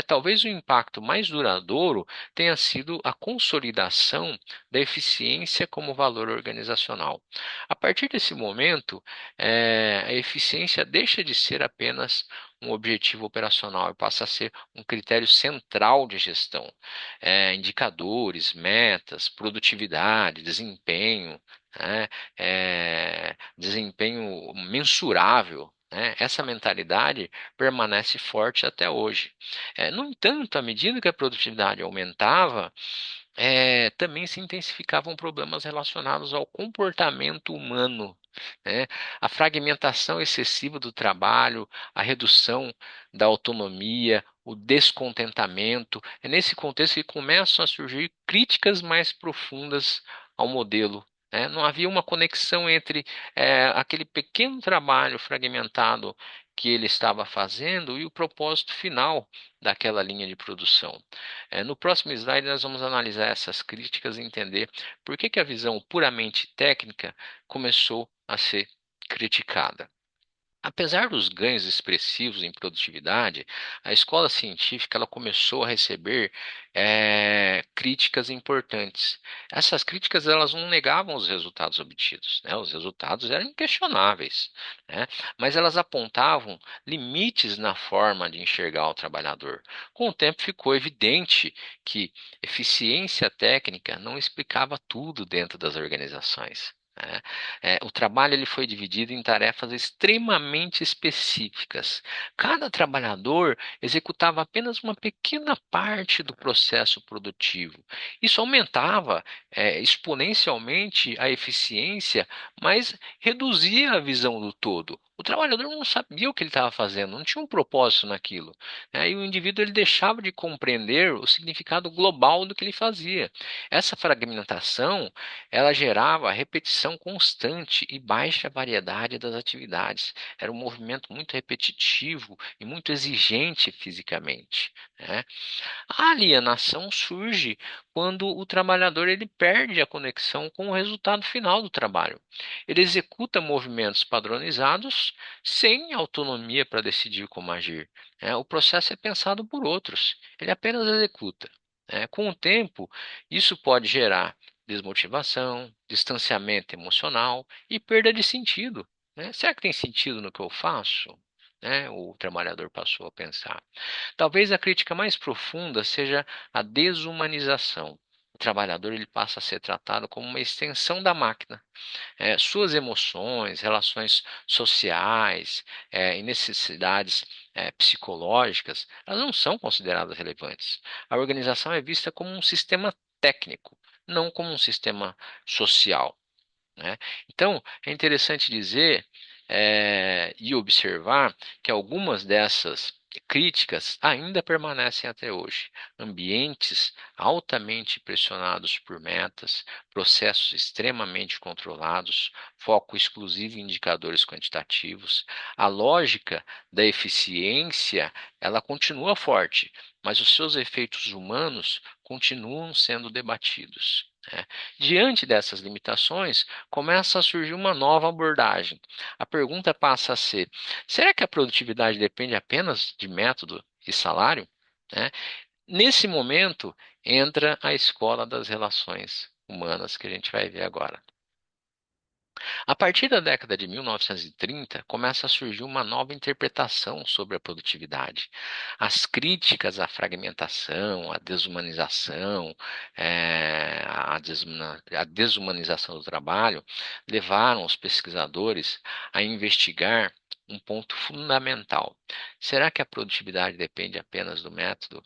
Talvez o impacto mais duradouro tenha sido a consolidação da eficiência como valor organizacional. A partir desse momento, a eficiência deixa de ser apenas um objetivo operacional e passa a ser um critério central de gestão. Indicadores, metas, produtividade, desempenho, né? Desempenho mensurável. Essa mentalidade permanece forte até hoje. No entanto, à medida que a produtividade aumentava, também se intensificavam problemas relacionados ao comportamento humano, né? A fragmentação excessiva do trabalho, a redução da autonomia, o descontentamento. É nesse contexto que começam a surgir críticas mais profundas ao modelo. Não havia uma conexão entre aquele pequeno trabalho fragmentado que ele estava fazendo e o propósito final daquela linha de produção. No próximo slide, nós vamos analisar essas críticas e entender por que a visão puramente técnica começou a ser criticada. Apesar dos ganhos expressivos em produtividade, a escola científica ela começou a receber críticas importantes. Essas críticas elas não negavam os resultados obtidos, né? Os resultados eram inquestionáveis, né? Mas elas apontavam limites na forma de enxergar o trabalhador. Com o tempo ficou evidente que eficiência técnica não explicava tudo dentro das organizações, né? O trabalho ele foi dividido em tarefas extremamente específicas. Cada trabalhador executava apenas uma pequena parte do processo produtivo. Isso aumentava exponencialmente a eficiência, mas reduzia a visão do todo. O trabalhador não sabia o que ele estava fazendo, não tinha um propósito naquilo, né? E o indivíduo ele deixava de compreender o significado global do que ele fazia. Essa fragmentação ela gerava repetição constante e baixa variedade das atividades. Era um movimento muito repetitivo e muito exigente fisicamente, né? A alienação surge quando o trabalhador ele perde a conexão com o resultado final do trabalho. Ele executa movimentos padronizados sem autonomia para decidir como agir, né? O processo é pensado por outros, ele apenas executa, né? Com o tempo, isso pode gerar desmotivação, distanciamento emocional e perda de sentido, né? Será que tem sentido no que eu faço? O trabalhador passou a pensar. Talvez a crítica mais profunda seja a desumanização. O trabalhador ele passa a ser tratado como uma extensão da máquina. Suas emoções, relações sociais e necessidades psicológicas, elas não são consideradas relevantes. A organização é vista como um sistema técnico, não como um sistema social, né? Então, é interessante dizer e observar que algumas dessas críticas ainda permanecem até hoje. Ambientes altamente pressionados por metas, processos extremamente controlados, foco exclusivo em indicadores quantitativos. A lógica da eficiência, ela continua forte, mas os seus efeitos humanos continuam sendo debatidos, né? Diante dessas limitações, começa a surgir uma nova abordagem. A pergunta passa a ser: será que a produtividade depende apenas de método e salário? Né? Nesse momento, entra a escola das relações humanas que a gente vai ver agora. A partir da década de 1930, começa a surgir uma nova interpretação sobre a produtividade. As críticas à fragmentação, à desumanização, a desumanização do trabalho, levaram os pesquisadores a investigar um ponto fundamental. Será que a produtividade depende apenas do método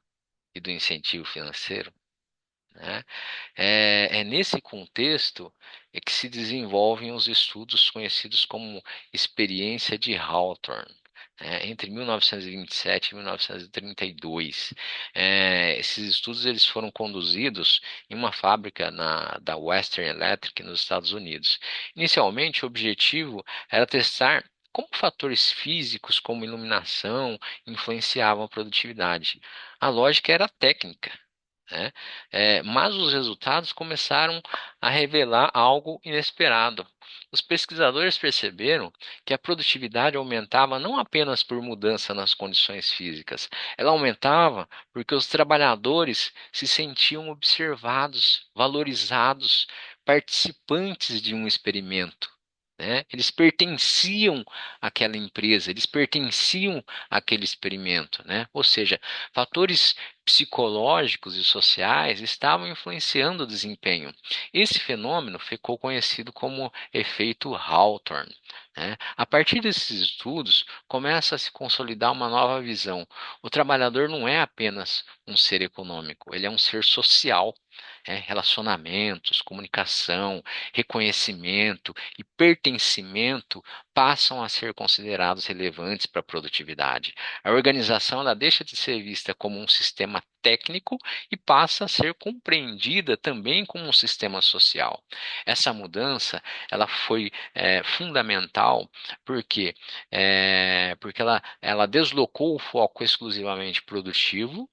e do incentivo financeiro? Né? É nesse contexto que se desenvolvem os estudos conhecidos como experiência de Hawthorne. Entre 1927 e 1932. Esses estudos eles foram conduzidos em uma fábrica da Western Electric nos Estados Unidos. Inicialmente, o objetivo era testar como fatores físicos, como iluminação, influenciavam a produtividade. A lógica era técnica, né? Mas os resultados começaram a revelar algo inesperado. Os pesquisadores perceberam que a produtividade aumentava não apenas por mudança nas condições físicas, ela aumentava porque os trabalhadores se sentiam observados, valorizados, participantes de um experimento. Eles pertenciam àquela empresa, eles pertenciam àquele experimento, né? Ou seja, fatores psicológicos e sociais estavam influenciando o desempenho. Esse fenômeno ficou conhecido como efeito Hawthorne. A partir desses estudos, começa a se consolidar uma nova visão. O trabalhador não é apenas um ser econômico, ele é um ser social. Relacionamentos, comunicação, reconhecimento e pertencimento passam a ser considerados relevantes para a produtividade. A organização ela deixa de ser vista como um sistema técnico e passa a ser compreendida também como um sistema social. Essa mudança ela foi fundamental porque porque ela deslocou o foco exclusivamente produtivo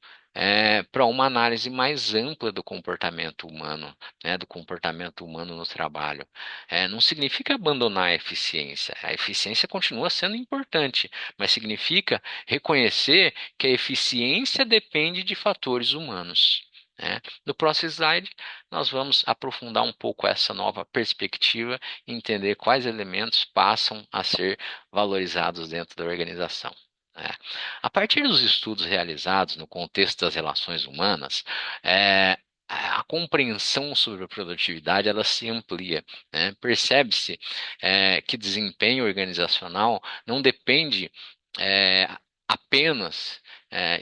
para uma análise mais ampla do comportamento humano, do comportamento humano no trabalho. Não significa abandonar a eficiência continua sendo importante, mas significa reconhecer que a eficiência depende de fatores humanos. No próximo slide, nós vamos aprofundar um pouco essa nova perspectiva e entender quais elementos passam a ser valorizados dentro da organização. né. A partir dos estudos realizados no contexto das relações humanas, é, a compreensão sobre a produtividade ela se amplia. Percebe-se que desempenho organizacional não depende é, apenas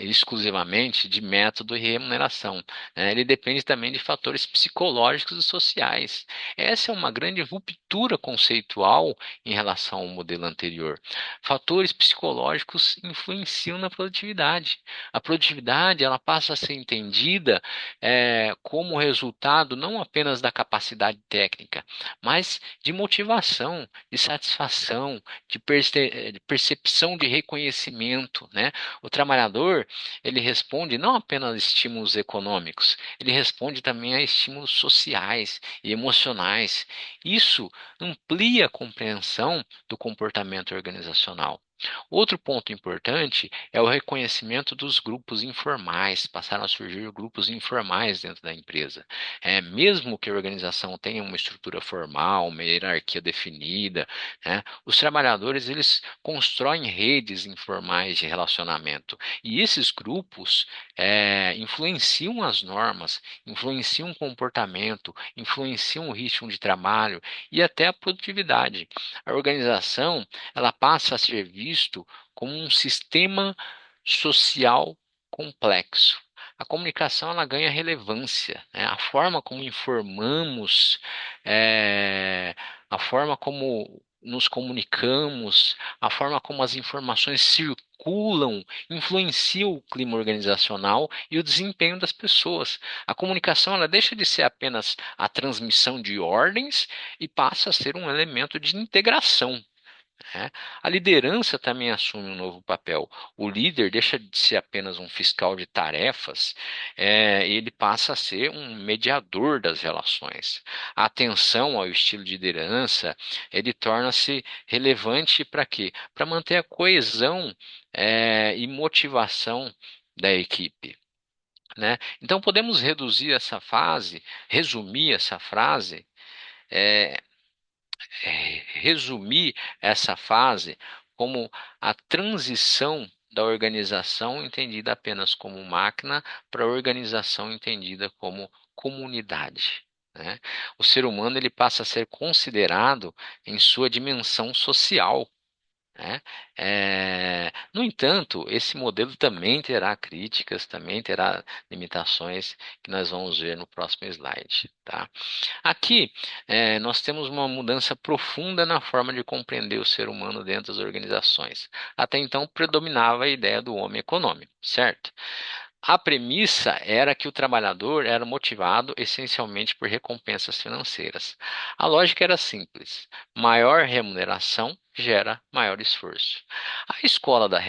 exclusivamente de método e remuneração. Ele depende também de fatores psicológicos e sociais. Essa é uma grande ruptura conceitual em relação ao modelo anterior. Fatores psicológicos influenciam na produtividade. A produtividade ela passa a ser entendida como resultado não apenas da capacidade técnica, mas de motivação, de satisfação, de percepção de reconhecimento, né? O trabalhador, ele responde não apenas a estímulos econômicos, ele responde também a estímulos sociais e emocionais. Isso amplia a compreensão do comportamento organizacional. Outro ponto importante é o reconhecimento dos grupos informais. Passaram a surgir grupos informais dentro da empresa. Mesmo que a organização tenha uma estrutura formal, uma hierarquia definida, os trabalhadores eles constroem redes informais de relacionamento. E esses grupos influenciam as normas, influenciam o comportamento, influenciam o ritmo de trabalho e até a produtividade. A organização ela passa a ser visto como um sistema social complexo. A comunicação ela ganha relevância, a forma como informamos, a forma como nos comunicamos, a forma como as informações circulam, influencia o clima organizacional e o desempenho das pessoas. A comunicação ela deixa de ser apenas a transmissão de ordens e passa a ser um elemento de integração. né? A liderança também assume um novo papel. O líder deixa de ser apenas um fiscal de tarefas, ele passa a ser um mediador das relações. A atenção ao estilo de liderança, ele torna-se relevante para quê? Para manter a coesão, e motivação da equipe. Então podemos resumir essa frase, resumir essa fase como a transição da organização entendida apenas como máquina para a organização entendida como comunidade, né? O ser humano ele passa a ser considerado em sua dimensão social, né? No entanto, esse modelo também terá críticas, também terá limitações que nós vamos ver no próximo slide, tá? Aqui, nós temos uma mudança profunda na forma de compreender o ser humano dentro das organizações. Até então, predominava a ideia do homem econômico, certo? A premissa era que o trabalhador era motivado essencialmente por recompensas financeiras. A lógica era simples: maior remuneração gera maior esforço. A escola das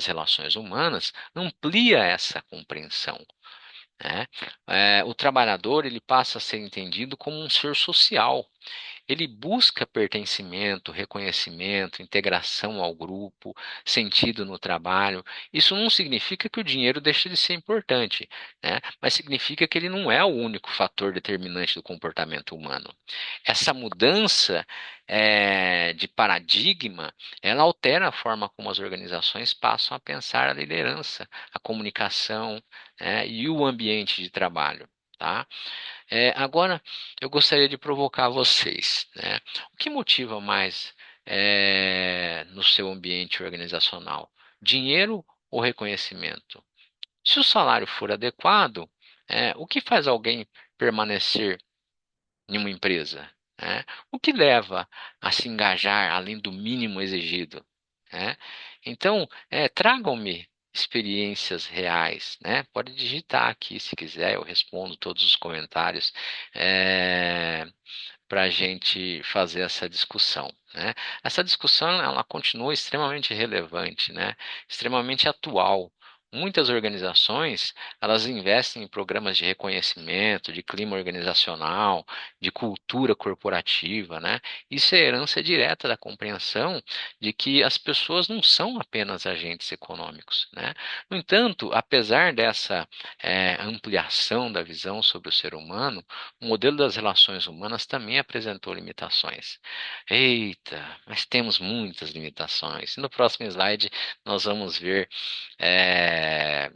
relações humanas amplia essa compreensão, né? O trabalhador ele passa a ser entendido como um ser social. Ele busca pertencimento, reconhecimento, integração ao grupo, sentido no trabalho. Isso não significa que o dinheiro deixe de ser importante, né? Mas significa que ele não é o único fator determinante do comportamento humano. Essa mudança de paradigma, ela altera a forma como as organizações passam a pensar a liderança, a comunicação, né, e o ambiente de trabalho. Tá? Agora, eu gostaria de provocar vocês, né? O que motiva mais no seu ambiente organizacional? Dinheiro ou reconhecimento? Se o salário for adequado, o que faz alguém permanecer em uma empresa, né? O que leva a se engajar além do mínimo exigido, né? Então, tragam-me experiências reais, né? Pode digitar aqui se quiser, eu respondo todos os comentários. Para a gente fazer essa discussão, né? Essa discussão ela continua extremamente relevante, né? Extremamente atual. Muitas organizações elas investem em programas de reconhecimento, de clima organizacional, de cultura corporativa, né? Isso é herança direta da compreensão de que as pessoas não são apenas agentes econômicos, né? No entanto, apesar dessa ampliação da visão sobre o ser humano, o modelo das relações humanas também apresentou limitações. Eita, mas temos muitas limitações. No próximo slide, nós vamos ver eh,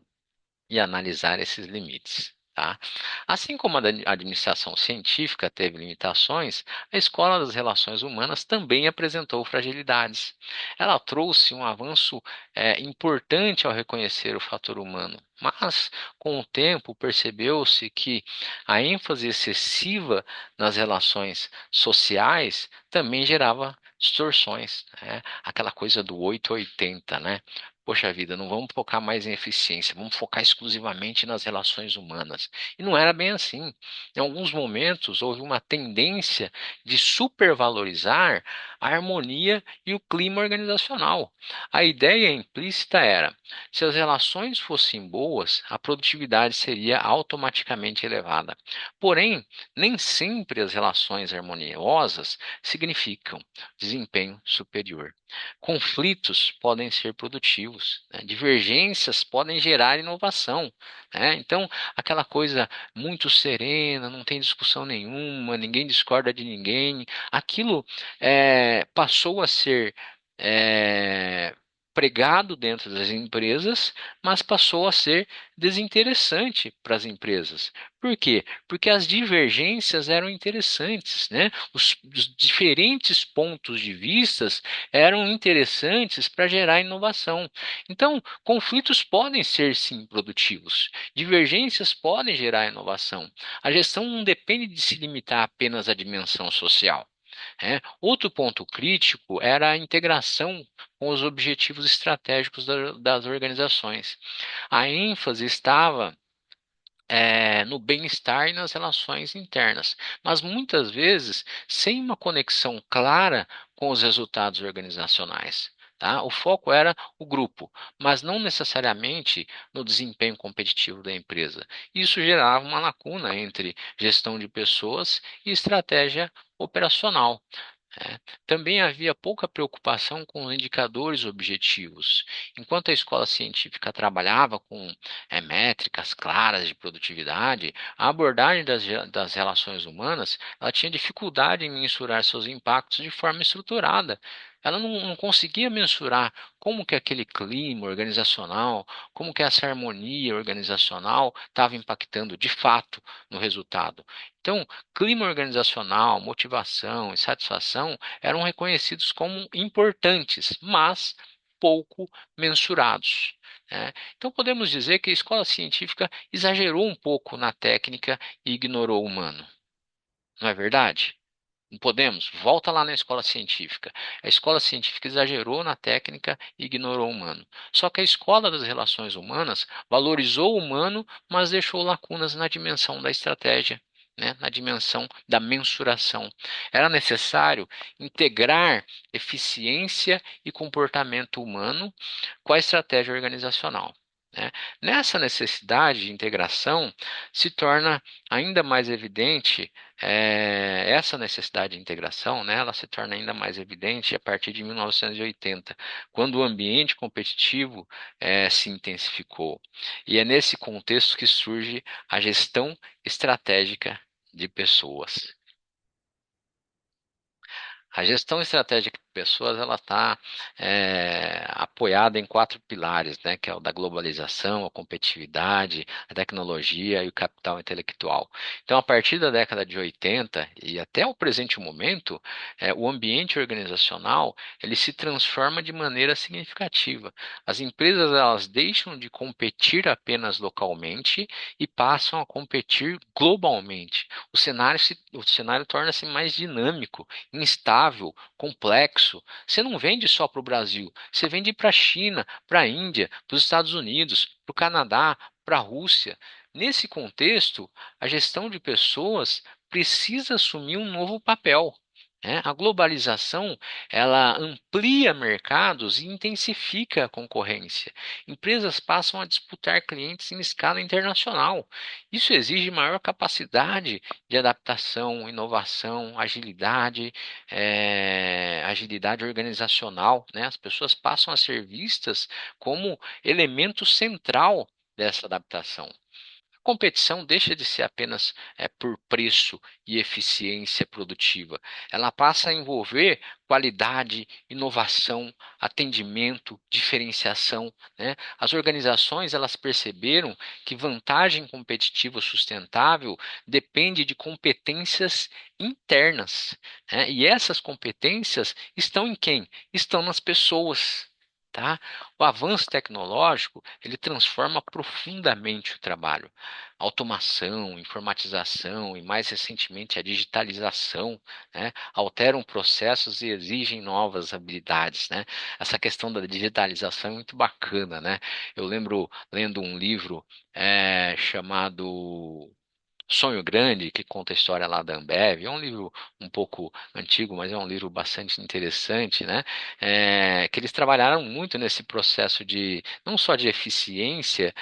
e analisar esses limites. Tá? Assim como a administração científica teve limitações, a escola das relações humanas também apresentou fragilidades. Ela trouxe um avanço importante ao reconhecer o fator humano, mas com o tempo percebeu-se que a ênfase excessiva nas relações sociais também gerava distorções, né? Aquela coisa do 880, né? Poxa vida, não vamos focar mais em eficiência, vamos focar exclusivamente nas relações humanas. E não era bem assim. Em alguns momentos, houve uma tendência de supervalorizar a harmonia e o clima organizacional. A ideia implícita era: se as relações fossem boas, a produtividade seria automaticamente elevada. Porém, nem sempre as relações harmoniosas significam desempenho superior. Conflitos podem ser produtivos, né? Divergências podem gerar inovação, né? Então, aquela coisa muito serena, não tem discussão nenhuma, ninguém discorda de ninguém, aquilo passou a ser é, pregado dentro das empresas, mas passou a ser desinteressante para as empresas. Por quê? Porque as divergências eram interessantes, né? Os diferentes pontos de vistas eram interessantes para gerar inovação. Então, conflitos podem ser sim produtivos, divergências podem gerar inovação. A gestão não depende de se limitar apenas à dimensão social. Outro ponto crítico era a integração com os objetivos estratégicos das organizações. A ênfase estava no bem-estar e nas relações internas, mas muitas vezes sem uma conexão clara com os resultados organizacionais. Tá? O foco era o grupo, mas não necessariamente no desempenho competitivo da empresa. Isso gerava uma lacuna entre gestão de pessoas e estratégia operacional. né? Também havia pouca preocupação com os indicadores objetivos. Enquanto a escola científica trabalhava com métricas claras de produtividade, a abordagem das relações humanas ela tinha dificuldade em mensurar seus impactos de forma estruturada. Ela não conseguia mensurar como que aquele clima organizacional, como que essa harmonia organizacional estava impactando de fato no resultado. Então, clima organizacional, motivação e satisfação eram reconhecidos como importantes, mas pouco mensurados, né? Então, podemos dizer que a escola científica exagerou um pouco na técnica e ignorou o humano, não é verdade? Não podemos? Volta lá na escola científica. A escola científica exagerou na técnica e ignorou o humano. Só que a escola das relações humanas valorizou o humano, mas deixou lacunas na dimensão da estratégia, né? Na dimensão da mensuração. Era necessário integrar eficiência e comportamento humano com a estratégia organizacional, né? Nessa necessidade de integração, se torna ainda mais evidente essa necessidade de integração, né, ela se torna ainda mais evidente a partir de 1980, quando o ambiente competitivo se intensificou. E é nesse contexto que surge a gestão estratégica de pessoas. A gestão estratégica de pessoas ela está apoiada em quatro pilares, né, que é o da globalização, a competitividade, a tecnologia e o capital intelectual. Então, a partir da década de 80 e até o presente momento, o ambiente organizacional ele se transforma de maneira significativa. As empresas elas deixam de competir apenas localmente e passam a competir globalmente. O cenário torna-se mais dinâmico, instável, complexo. Você não vende só para o Brasil, você vende para a China, para a Índia, para os Estados Unidos, para o Canadá, para a Rússia. Nesse contexto, a gestão de pessoas precisa assumir um novo papel, né? A globalização ela amplia mercados e intensifica a concorrência. Empresas passam a disputar clientes em escala internacional. Isso exige maior capacidade de adaptação, inovação, agilidade, agilidade organizacional, né? As pessoas passam a ser vistas como elemento central dessa adaptação. A competição deixa de ser apenas por preço e eficiência produtiva. Ela passa a envolver qualidade, inovação, atendimento, diferenciação, né? As organizações elas perceberam que vantagem competitiva sustentável depende de competências internas, né? E essas competências estão em quem? Estão nas pessoas. Tá? O avanço tecnológico ele transforma profundamente o trabalho. Automação, informatização e mais recentemente a digitalização, né, alteram processos e exigem novas habilidades, né? Essa questão da digitalização é muito bacana, né? Eu lembro lendo um livro chamado Sonho Grande, que conta a história lá da Ambev. É um livro um pouco antigo, mas é um livro bastante interessante, né? Que eles trabalharam muito nesse processo de não só de eficiência,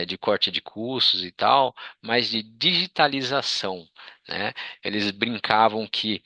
de corte de custos e tal, mas de digitalização, né? Eles brincavam que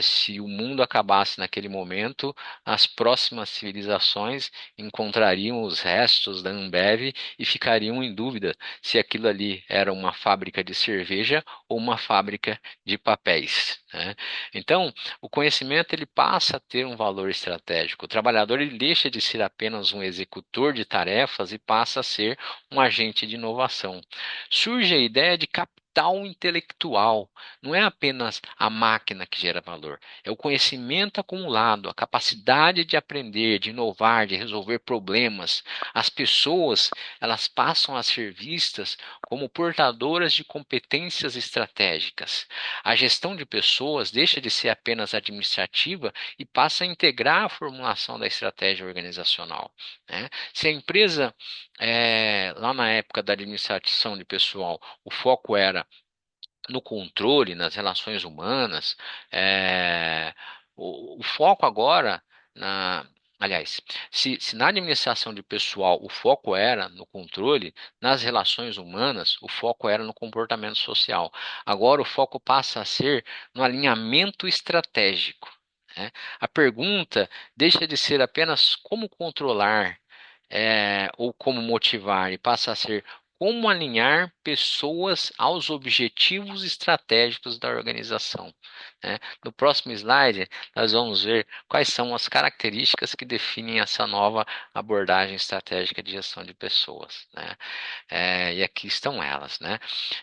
se o mundo acabasse naquele momento, as próximas civilizações encontrariam os restos da Ambev e ficariam em dúvida se aquilo ali era uma fábrica de cerveja ou uma fábrica de papéis, né? Então, o conhecimento ele passa a ter um valor estratégico. O trabalhador ele deixa de ser apenas um executor de tarefas e passa a ser um agente de inovação. Surge a ideia de capital intelectual. Não é apenas a máquina que gera valor, é o conhecimento acumulado, a capacidade de aprender, de inovar, de resolver problemas. As pessoas elas passam a ser vistas como portadoras de competências estratégicas. A gestão de pessoas deixa de ser apenas administrativa e passa a integrar a formulação da estratégia organizacional, né? Se a empresa, lá na época da administração de pessoal, o foco era no controle, nas relações humanas. O foco agora, aliás, se na administração de pessoal o foco era no controle, nas relações humanas o foco era no comportamento social. Agora o foco passa a ser no alinhamento estratégico. né? A pergunta deixa de ser apenas como controlar, ou como motivar, e passa a ser como alinhar pessoas aos objetivos estratégicos da organização, né? No próximo slide, nós vamos ver quais são as características que definem essa nova abordagem estratégica de gestão de pessoas, né? E aqui estão elas, né?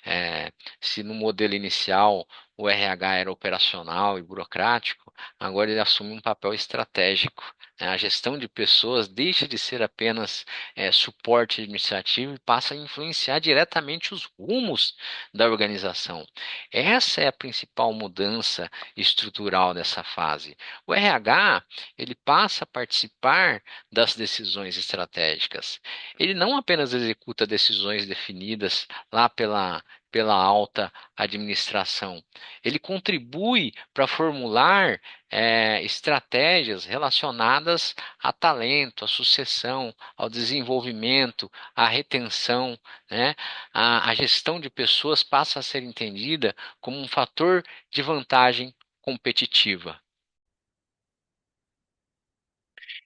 É, Se no modelo inicial o RH era operacional e burocrático, agora ele assume um papel estratégico, né? A gestão de pessoas deixa de ser apenas suporte administrativo e passa a influenciar diretamente os rumos da organização. Essa é a principal mudança estrutural dessa fase. O RH ele passa a participar das decisões estratégicas. Ele não apenas executa decisões definidas lá pela alta administração, ele contribui para formular estratégias relacionadas a talento, à sucessão, ao desenvolvimento, à retenção, né? A gestão de pessoas passa a ser entendida como um fator de vantagem competitiva.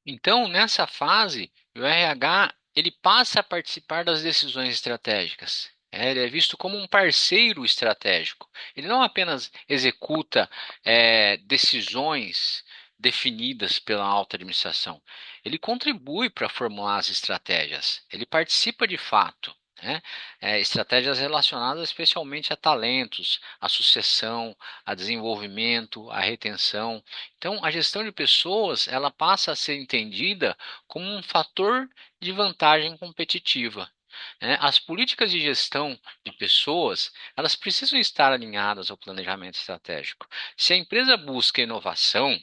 Então, nessa fase, o RH ele passa a participar das decisões estratégicas. Ele é visto como um parceiro estratégico. Ele não apenas executa decisões definidas pela alta administração. Ele contribui para formular as estratégias. Ele participa de fato, né? Estratégias relacionadas especialmente a talentos, a sucessão, a desenvolvimento, a retenção. Então, a gestão de pessoas, ela passa a ser entendida como um fator de vantagem competitiva, né? As políticas de gestão de pessoas, elas precisam estar alinhadas ao planejamento estratégico. Se a empresa busca inovação,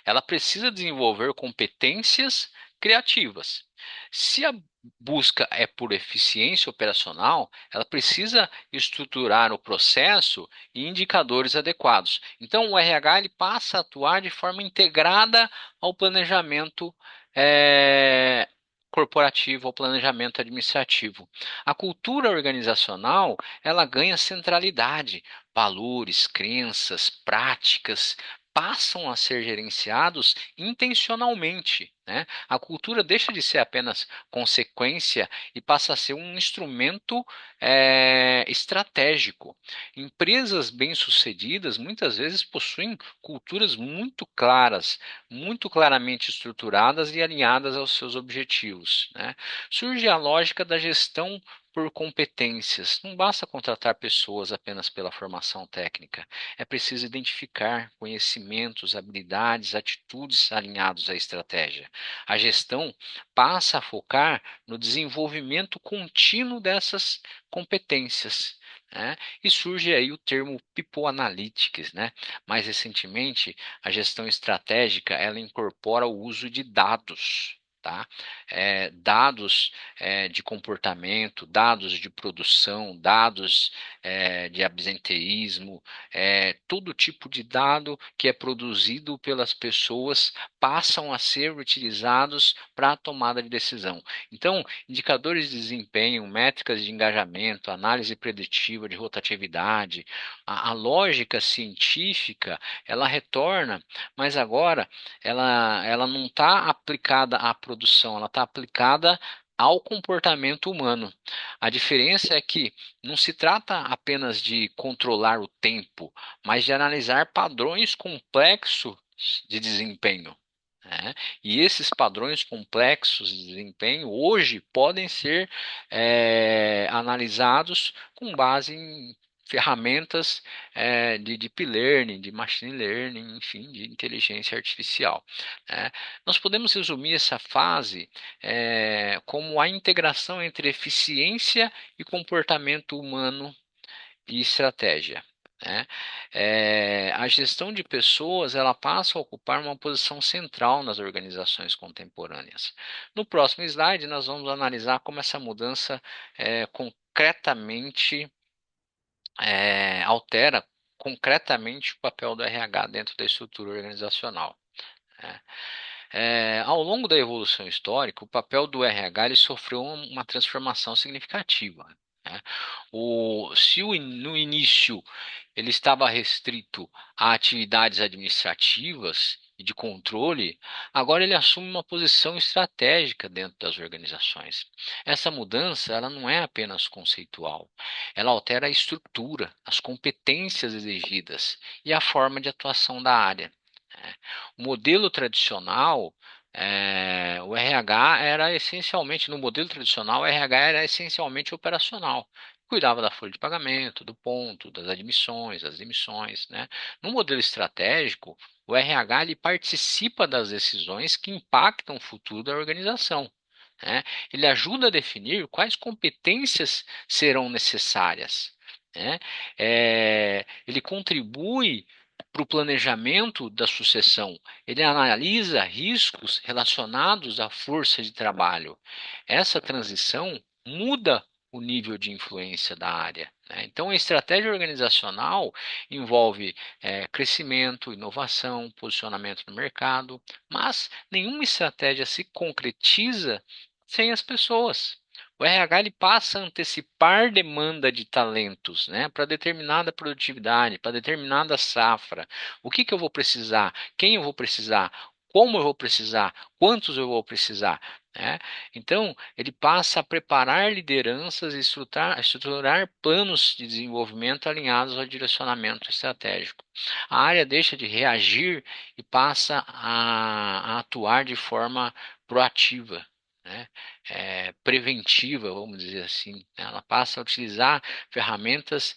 ela precisa desenvolver competências criativas. Se a busca é por eficiência operacional, ela precisa estruturar o processo e indicadores adequados. Então, o RH ele passa a atuar de forma integrada ao planejamento corporativo, ao planejamento administrativo. A cultura organizacional ela ganha centralidade, valores, crenças, práticas passam a ser gerenciados intencionalmente, né? A cultura deixa de ser apenas consequência e passa a ser um instrumento estratégico. Empresas bem-sucedidas muitas vezes possuem culturas muito claras, muito claramente estruturadas e alinhadas aos seus objetivos, né? Surge a lógica da gestão por competências. Não basta contratar pessoas apenas pela formação técnica. É preciso identificar conhecimentos, habilidades, atitudes alinhados à estratégia. A gestão passa a focar no desenvolvimento contínuo dessas competências, né? E surge aí o termo People Analytics, né? Mais recentemente, a gestão estratégica ela incorpora o uso de dados. Tá? Dados de comportamento, dados de produção, dados de absenteísmo, todo tipo de dado que é produzido pelas pessoas passam a ser utilizados para a tomada de decisão. Então, indicadores de desempenho, métricas de engajamento, análise preditiva de rotatividade, a lógica científica, ela retorna, mas agora ela não está aplicada à produção, ela está aplicada ao comportamento humano. A diferença é que não se trata apenas de controlar o tempo, mas de analisar padrões complexos de desempenho, né? E esses padrões complexos de desempenho hoje podem ser analisados com base em ferramentas de deep learning, de machine learning, enfim, de inteligência artificial, né? Nós podemos resumir essa fase como a integração entre eficiência e comportamento humano e estratégia, né? A gestão de pessoas ela passa a ocupar uma posição central nas organizações contemporâneas. No próximo slide, nós vamos analisar como essa mudança concretamente altera concretamente o papel do RH dentro da estrutura organizacional, né? Ao longo da evolução histórica, o papel do RH ele sofreu uma transformação significativa, né? Se no início ele estava restrito a atividades administrativas e de controle, agora ele assume uma posição estratégica dentro das organizações. Essa mudança, ela não é apenas conceitual, ela altera a estrutura, as competências exigidas e a forma de atuação da área, né? O modelo tradicional, o RH era essencialmente, no modelo tradicional, o RH era essencialmente operacional. Cuidava da folha de pagamento, do ponto, das admissões, das demissões, né? No modelo estratégico, o RH ele participa das decisões que impactam o futuro da organização, né? Ele ajuda a definir quais competências serão necessárias, né? Ele contribui para o planejamento da sucessão. Ele analisa riscos relacionados à força de trabalho. Essa transição muda o nível de influência da área, né? Então, a estratégia organizacional envolve crescimento, inovação, posicionamento no mercado, mas nenhuma estratégia se concretiza sem as pessoas. O RH ele passa a antecipar demanda de talentos, né, para determinada produtividade, para determinada safra. O que eu vou precisar? Quem eu vou precisar? Como eu vou precisar? Quantos eu vou precisar? Né? Então, ele passa a preparar lideranças e estruturar planos de desenvolvimento alinhados ao direcionamento estratégico. A área deixa de reagir e passa a atuar de forma proativa, né? Preventiva, vamos dizer assim. Ela passa a utilizar ferramentas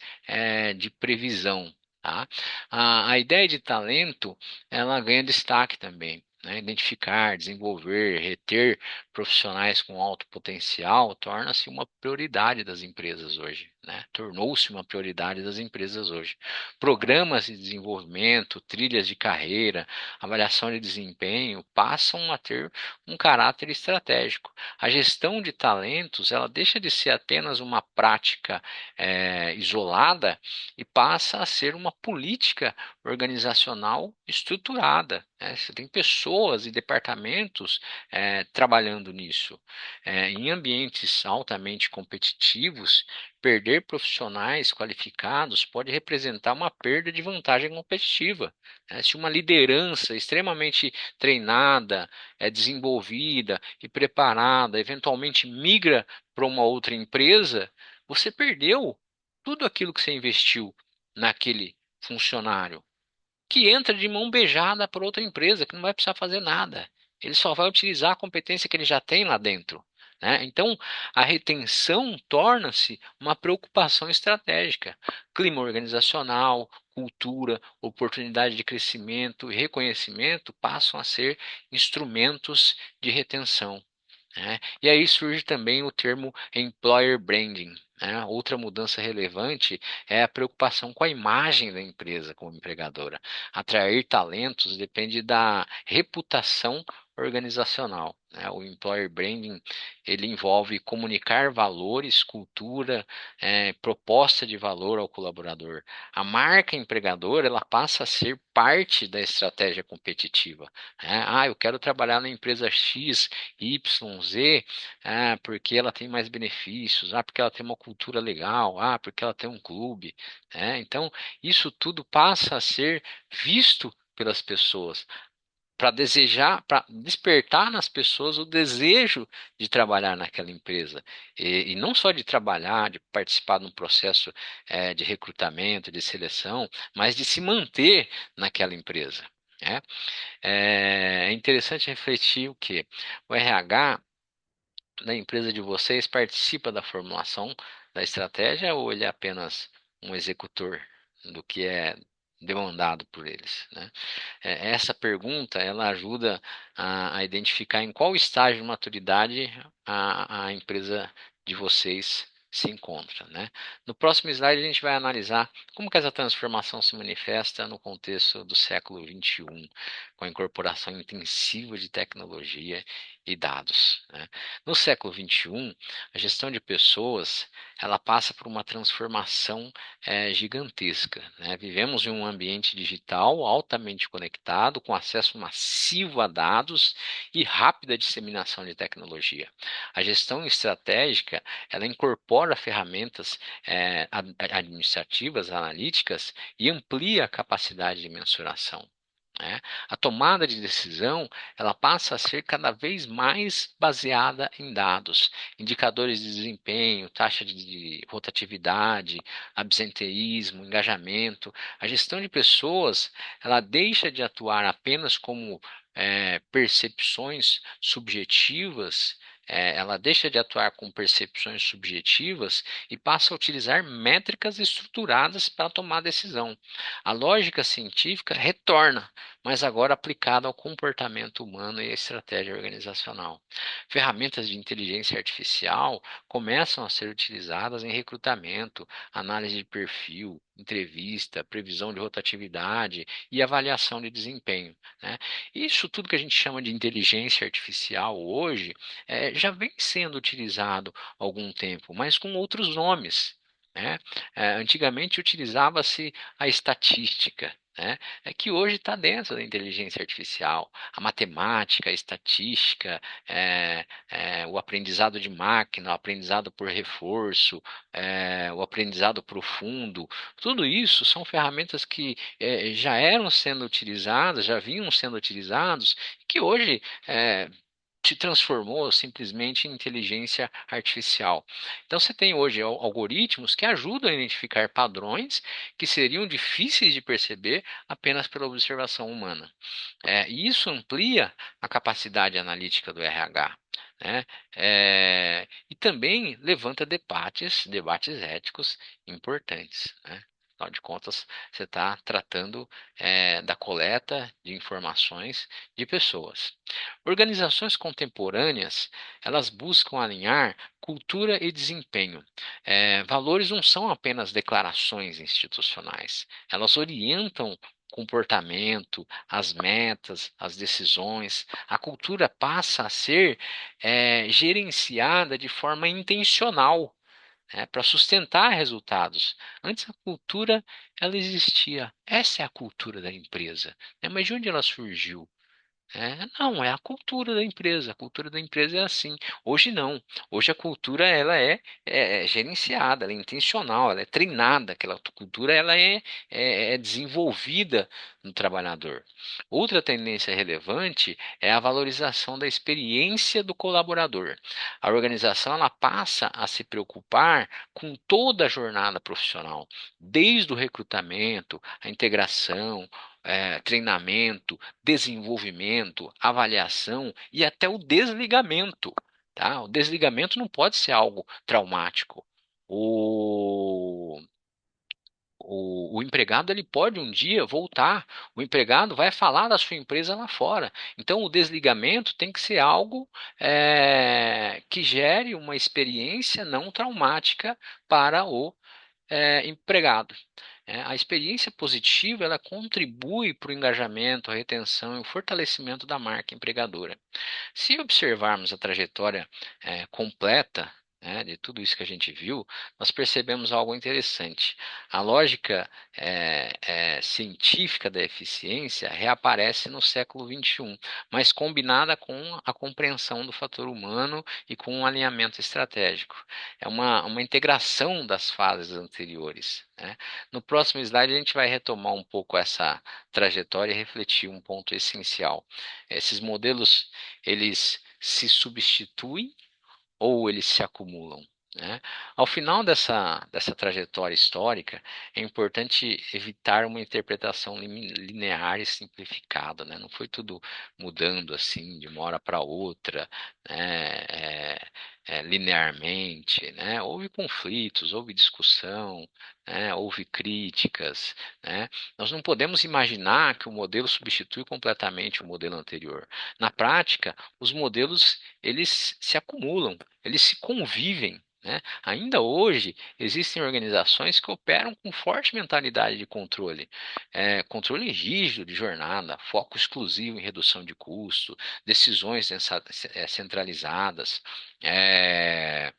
de previsão. Tá? A ideia de talento ela ganha destaque também. Né? Identificar, desenvolver, reter profissionais com alto potencial torna-se uma prioridade das empresas hoje, né? Tornou-se uma prioridade das empresas hoje. Programas de desenvolvimento, trilhas de carreira, avaliação de desempenho passam a ter um caráter estratégico. A gestão de talentos, ela deixa de ser apenas uma prática isolada e passa a ser uma política organizacional estruturada, né? Você tem pessoas e departamentos trabalhando nisso. Em ambientes altamente competitivos, perder profissionais qualificados pode representar uma perda de vantagem competitiva, né? Se uma liderança extremamente treinada, desenvolvida e preparada eventualmente migra para uma outra empresa, você perdeu tudo aquilo que você investiu naquele funcionário que entra de mão beijada para outra empresa, que não vai precisar fazer nada. Ele só vai utilizar a competência que ele já tem lá dentro, né? Então, a retenção torna-se uma preocupação estratégica. Clima organizacional, cultura, oportunidade de crescimento e reconhecimento passam a ser instrumentos de retenção, né? E aí surge também o termo employer branding, né? Outra mudança relevante é a preocupação com a imagem da empresa como empregadora. Atrair talentos depende da reputação organizacional, né? O employer branding ele envolve comunicar valores, cultura, proposta de valor ao colaborador. A marca empregadora ela passa a ser parte da estratégia competitiva, né? Eu quero trabalhar na empresa X, Y, Z, porque ela tem mais benefícios, porque ela tem uma cultura legal, porque ela tem um clube, né? Então, isso tudo passa a ser visto pelas pessoas, para desejar, para despertar nas pessoas o desejo de trabalhar naquela empresa. E não só de trabalhar, de participar de um processo de recrutamento, de seleção, mas de se manter naquela empresa, né? É interessante refletir o que o RH da empresa de vocês participa da formulação da estratégia ou ele é apenas um executor do que é demandado por eles, né? Essa pergunta ela ajuda a identificar em qual estágio de maturidade a empresa de vocês se encontra, né? No próximo slide a gente vai analisar como que essa transformação se manifesta no contexto do século XXI, com a incorporação intensiva de tecnologia e dados, né? No século XXI, a gestão de pessoas ela passa por uma transformação gigantesca, né? Vivemos em um ambiente digital altamente conectado, com acesso massivo a dados e rápida disseminação de tecnologia. A gestão estratégica ela incorpora ferramentas administrativas, analíticas e amplia a capacidade de mensuração. né? A tomada de decisão, ela passa a ser cada vez mais baseada em dados, indicadores de desempenho, taxa de rotatividade, absenteísmo, engajamento. A gestão de pessoas, ela deixa de atuar apenas como percepções subjetivas. Ela deixa de atuar com percepções subjetivas e passa a utilizar métricas estruturadas para tomar decisão. A lógica científica retorna, mas agora aplicada ao comportamento humano e à estratégia organizacional. Ferramentas de inteligência artificial começam a ser utilizadas em recrutamento, análise de perfil, entrevista, previsão de rotatividade e avaliação de desempenho, né? Isso tudo que a gente chama de inteligência artificial hoje já vem sendo utilizado há algum tempo, mas com outros nomes, né? Antigamente utilizava-se a estatística, né? É que hoje está dentro da inteligência artificial, a matemática, a estatística, o aprendizado de máquina, o aprendizado por reforço, o aprendizado profundo, tudo isso são ferramentas que já eram sendo utilizadas, já vinham sendo utilizados, que hoje se transformou simplesmente em inteligência artificial. Então você tem hoje algoritmos que ajudam a identificar padrões que seriam difíceis de perceber apenas pela observação humana. E isso amplia a capacidade analítica do RH, né? E também levanta debates éticos importantes, né? Afinal de contas, você está tratando da coleta de informações de pessoas. Organizações contemporâneas, elas buscam alinhar cultura e desempenho. Valores não são apenas declarações institucionais, elas orientam comportamento, as metas, as decisões. A cultura passa a ser gerenciada de forma intencional, né, para sustentar resultados. Antes a cultura ela existia. Essa é a cultura da empresa, né? Mas de onde ela surgiu? Não, é a cultura da empresa. A cultura da empresa é assim. Hoje não. Hoje a cultura ela é gerenciada, ela é intencional, ela é treinada. Aquela cultura ela é desenvolvida no trabalhador. Outra tendência relevante é a valorização da experiência do colaborador. A organização ela passa a se preocupar com toda a jornada profissional, desde o recrutamento, a integração, treinamento, desenvolvimento, avaliação e até o desligamento. Tá? O desligamento não pode ser algo traumático. O, o empregado ele pode um dia voltar, o empregado vai falar da sua empresa lá fora. Então, o desligamento tem que ser algo que gere uma experiência não traumática para o empregado. A experiência positiva ela contribui para o engajamento, a retenção e o fortalecimento da marca empregadora. Se observarmos a trajetória completa, né, de tudo isso que a gente viu, nós percebemos algo interessante. A lógica científica da eficiência reaparece no século XXI, mas combinada com a compreensão do fator humano e com um alinhamento estratégico. É uma integração das fases anteriores, né? No próximo slide, a gente vai retomar um pouco essa trajetória e refletir um ponto essencial. Esses modelos eles se substituem ou eles se acumulam, né? Ao final dessa trajetória histórica, é importante evitar uma interpretação linear e simplificada, né? Não foi tudo mudando assim de uma hora para outra, né? Linearmente, né? Houve conflitos, houve discussão, né? Houve críticas, né? Nós não podemos imaginar que o modelo substitui completamente o modelo anterior. Na prática, os modelos eles se acumulam, eles se convivem, né? Ainda hoje existem organizações que operam com forte mentalidade de controle, controle rígido de jornada, foco exclusivo em redução de custo, decisões centralizadas. é,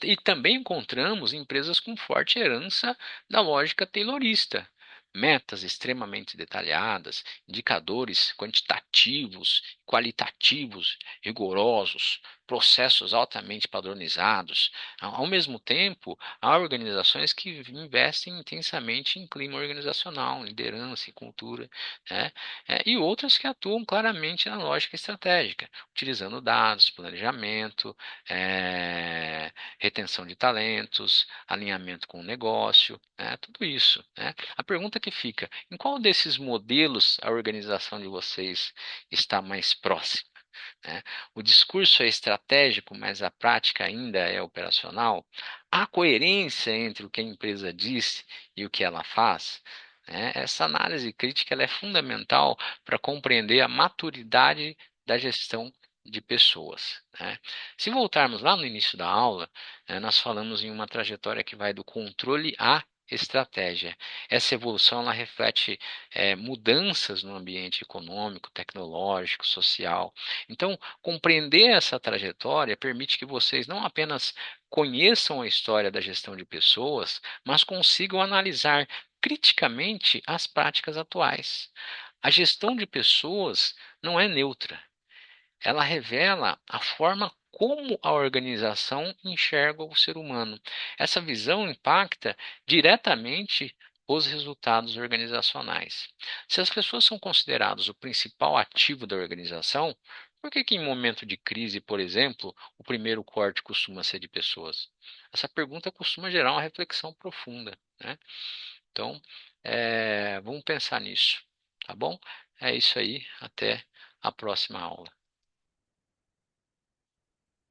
e também encontramos empresas com forte herança da lógica taylorista. Metas extremamente detalhadas, indicadores quantitativos, qualitativos, rigorosos, processos altamente padronizados. Ao mesmo tempo, há organizações que investem intensamente em clima organizacional, liderança e cultura, né? E outras que atuam claramente na lógica estratégica, utilizando dados, planejamento, eh, retenção de talentos, alinhamento com o negócio, né? Tudo isso, né? A pergunta que fica: em qual desses modelos a organização de vocês está mais próxima? Né? O discurso é estratégico, mas a prática ainda é operacional? Há coerência entre o que a empresa diz e o que ela faz? Né? Essa análise crítica ela é fundamental para compreender a maturidade da gestão de pessoas. Né? Se voltarmos lá no início da aula, nós falamos em uma trajetória que vai do controle à estratégia. Essa evolução ela reflete mudanças no ambiente econômico, tecnológico, social. Então, compreender essa trajetória permite que vocês não apenas conheçam a história da gestão de pessoas, mas consigam analisar criticamente as práticas atuais. A gestão de pessoas não é neutra, ela revela a forma como a organização enxerga o ser humano. Essa visão impacta diretamente os resultados organizacionais. Se as pessoas são consideradas o principal ativo da organização, por que que em momento de crise, por exemplo, o primeiro corte costuma ser de pessoas? Essa pergunta costuma gerar uma reflexão profunda, né? Então, vamos pensar nisso, tá bom? É isso aí, até a próxima aula.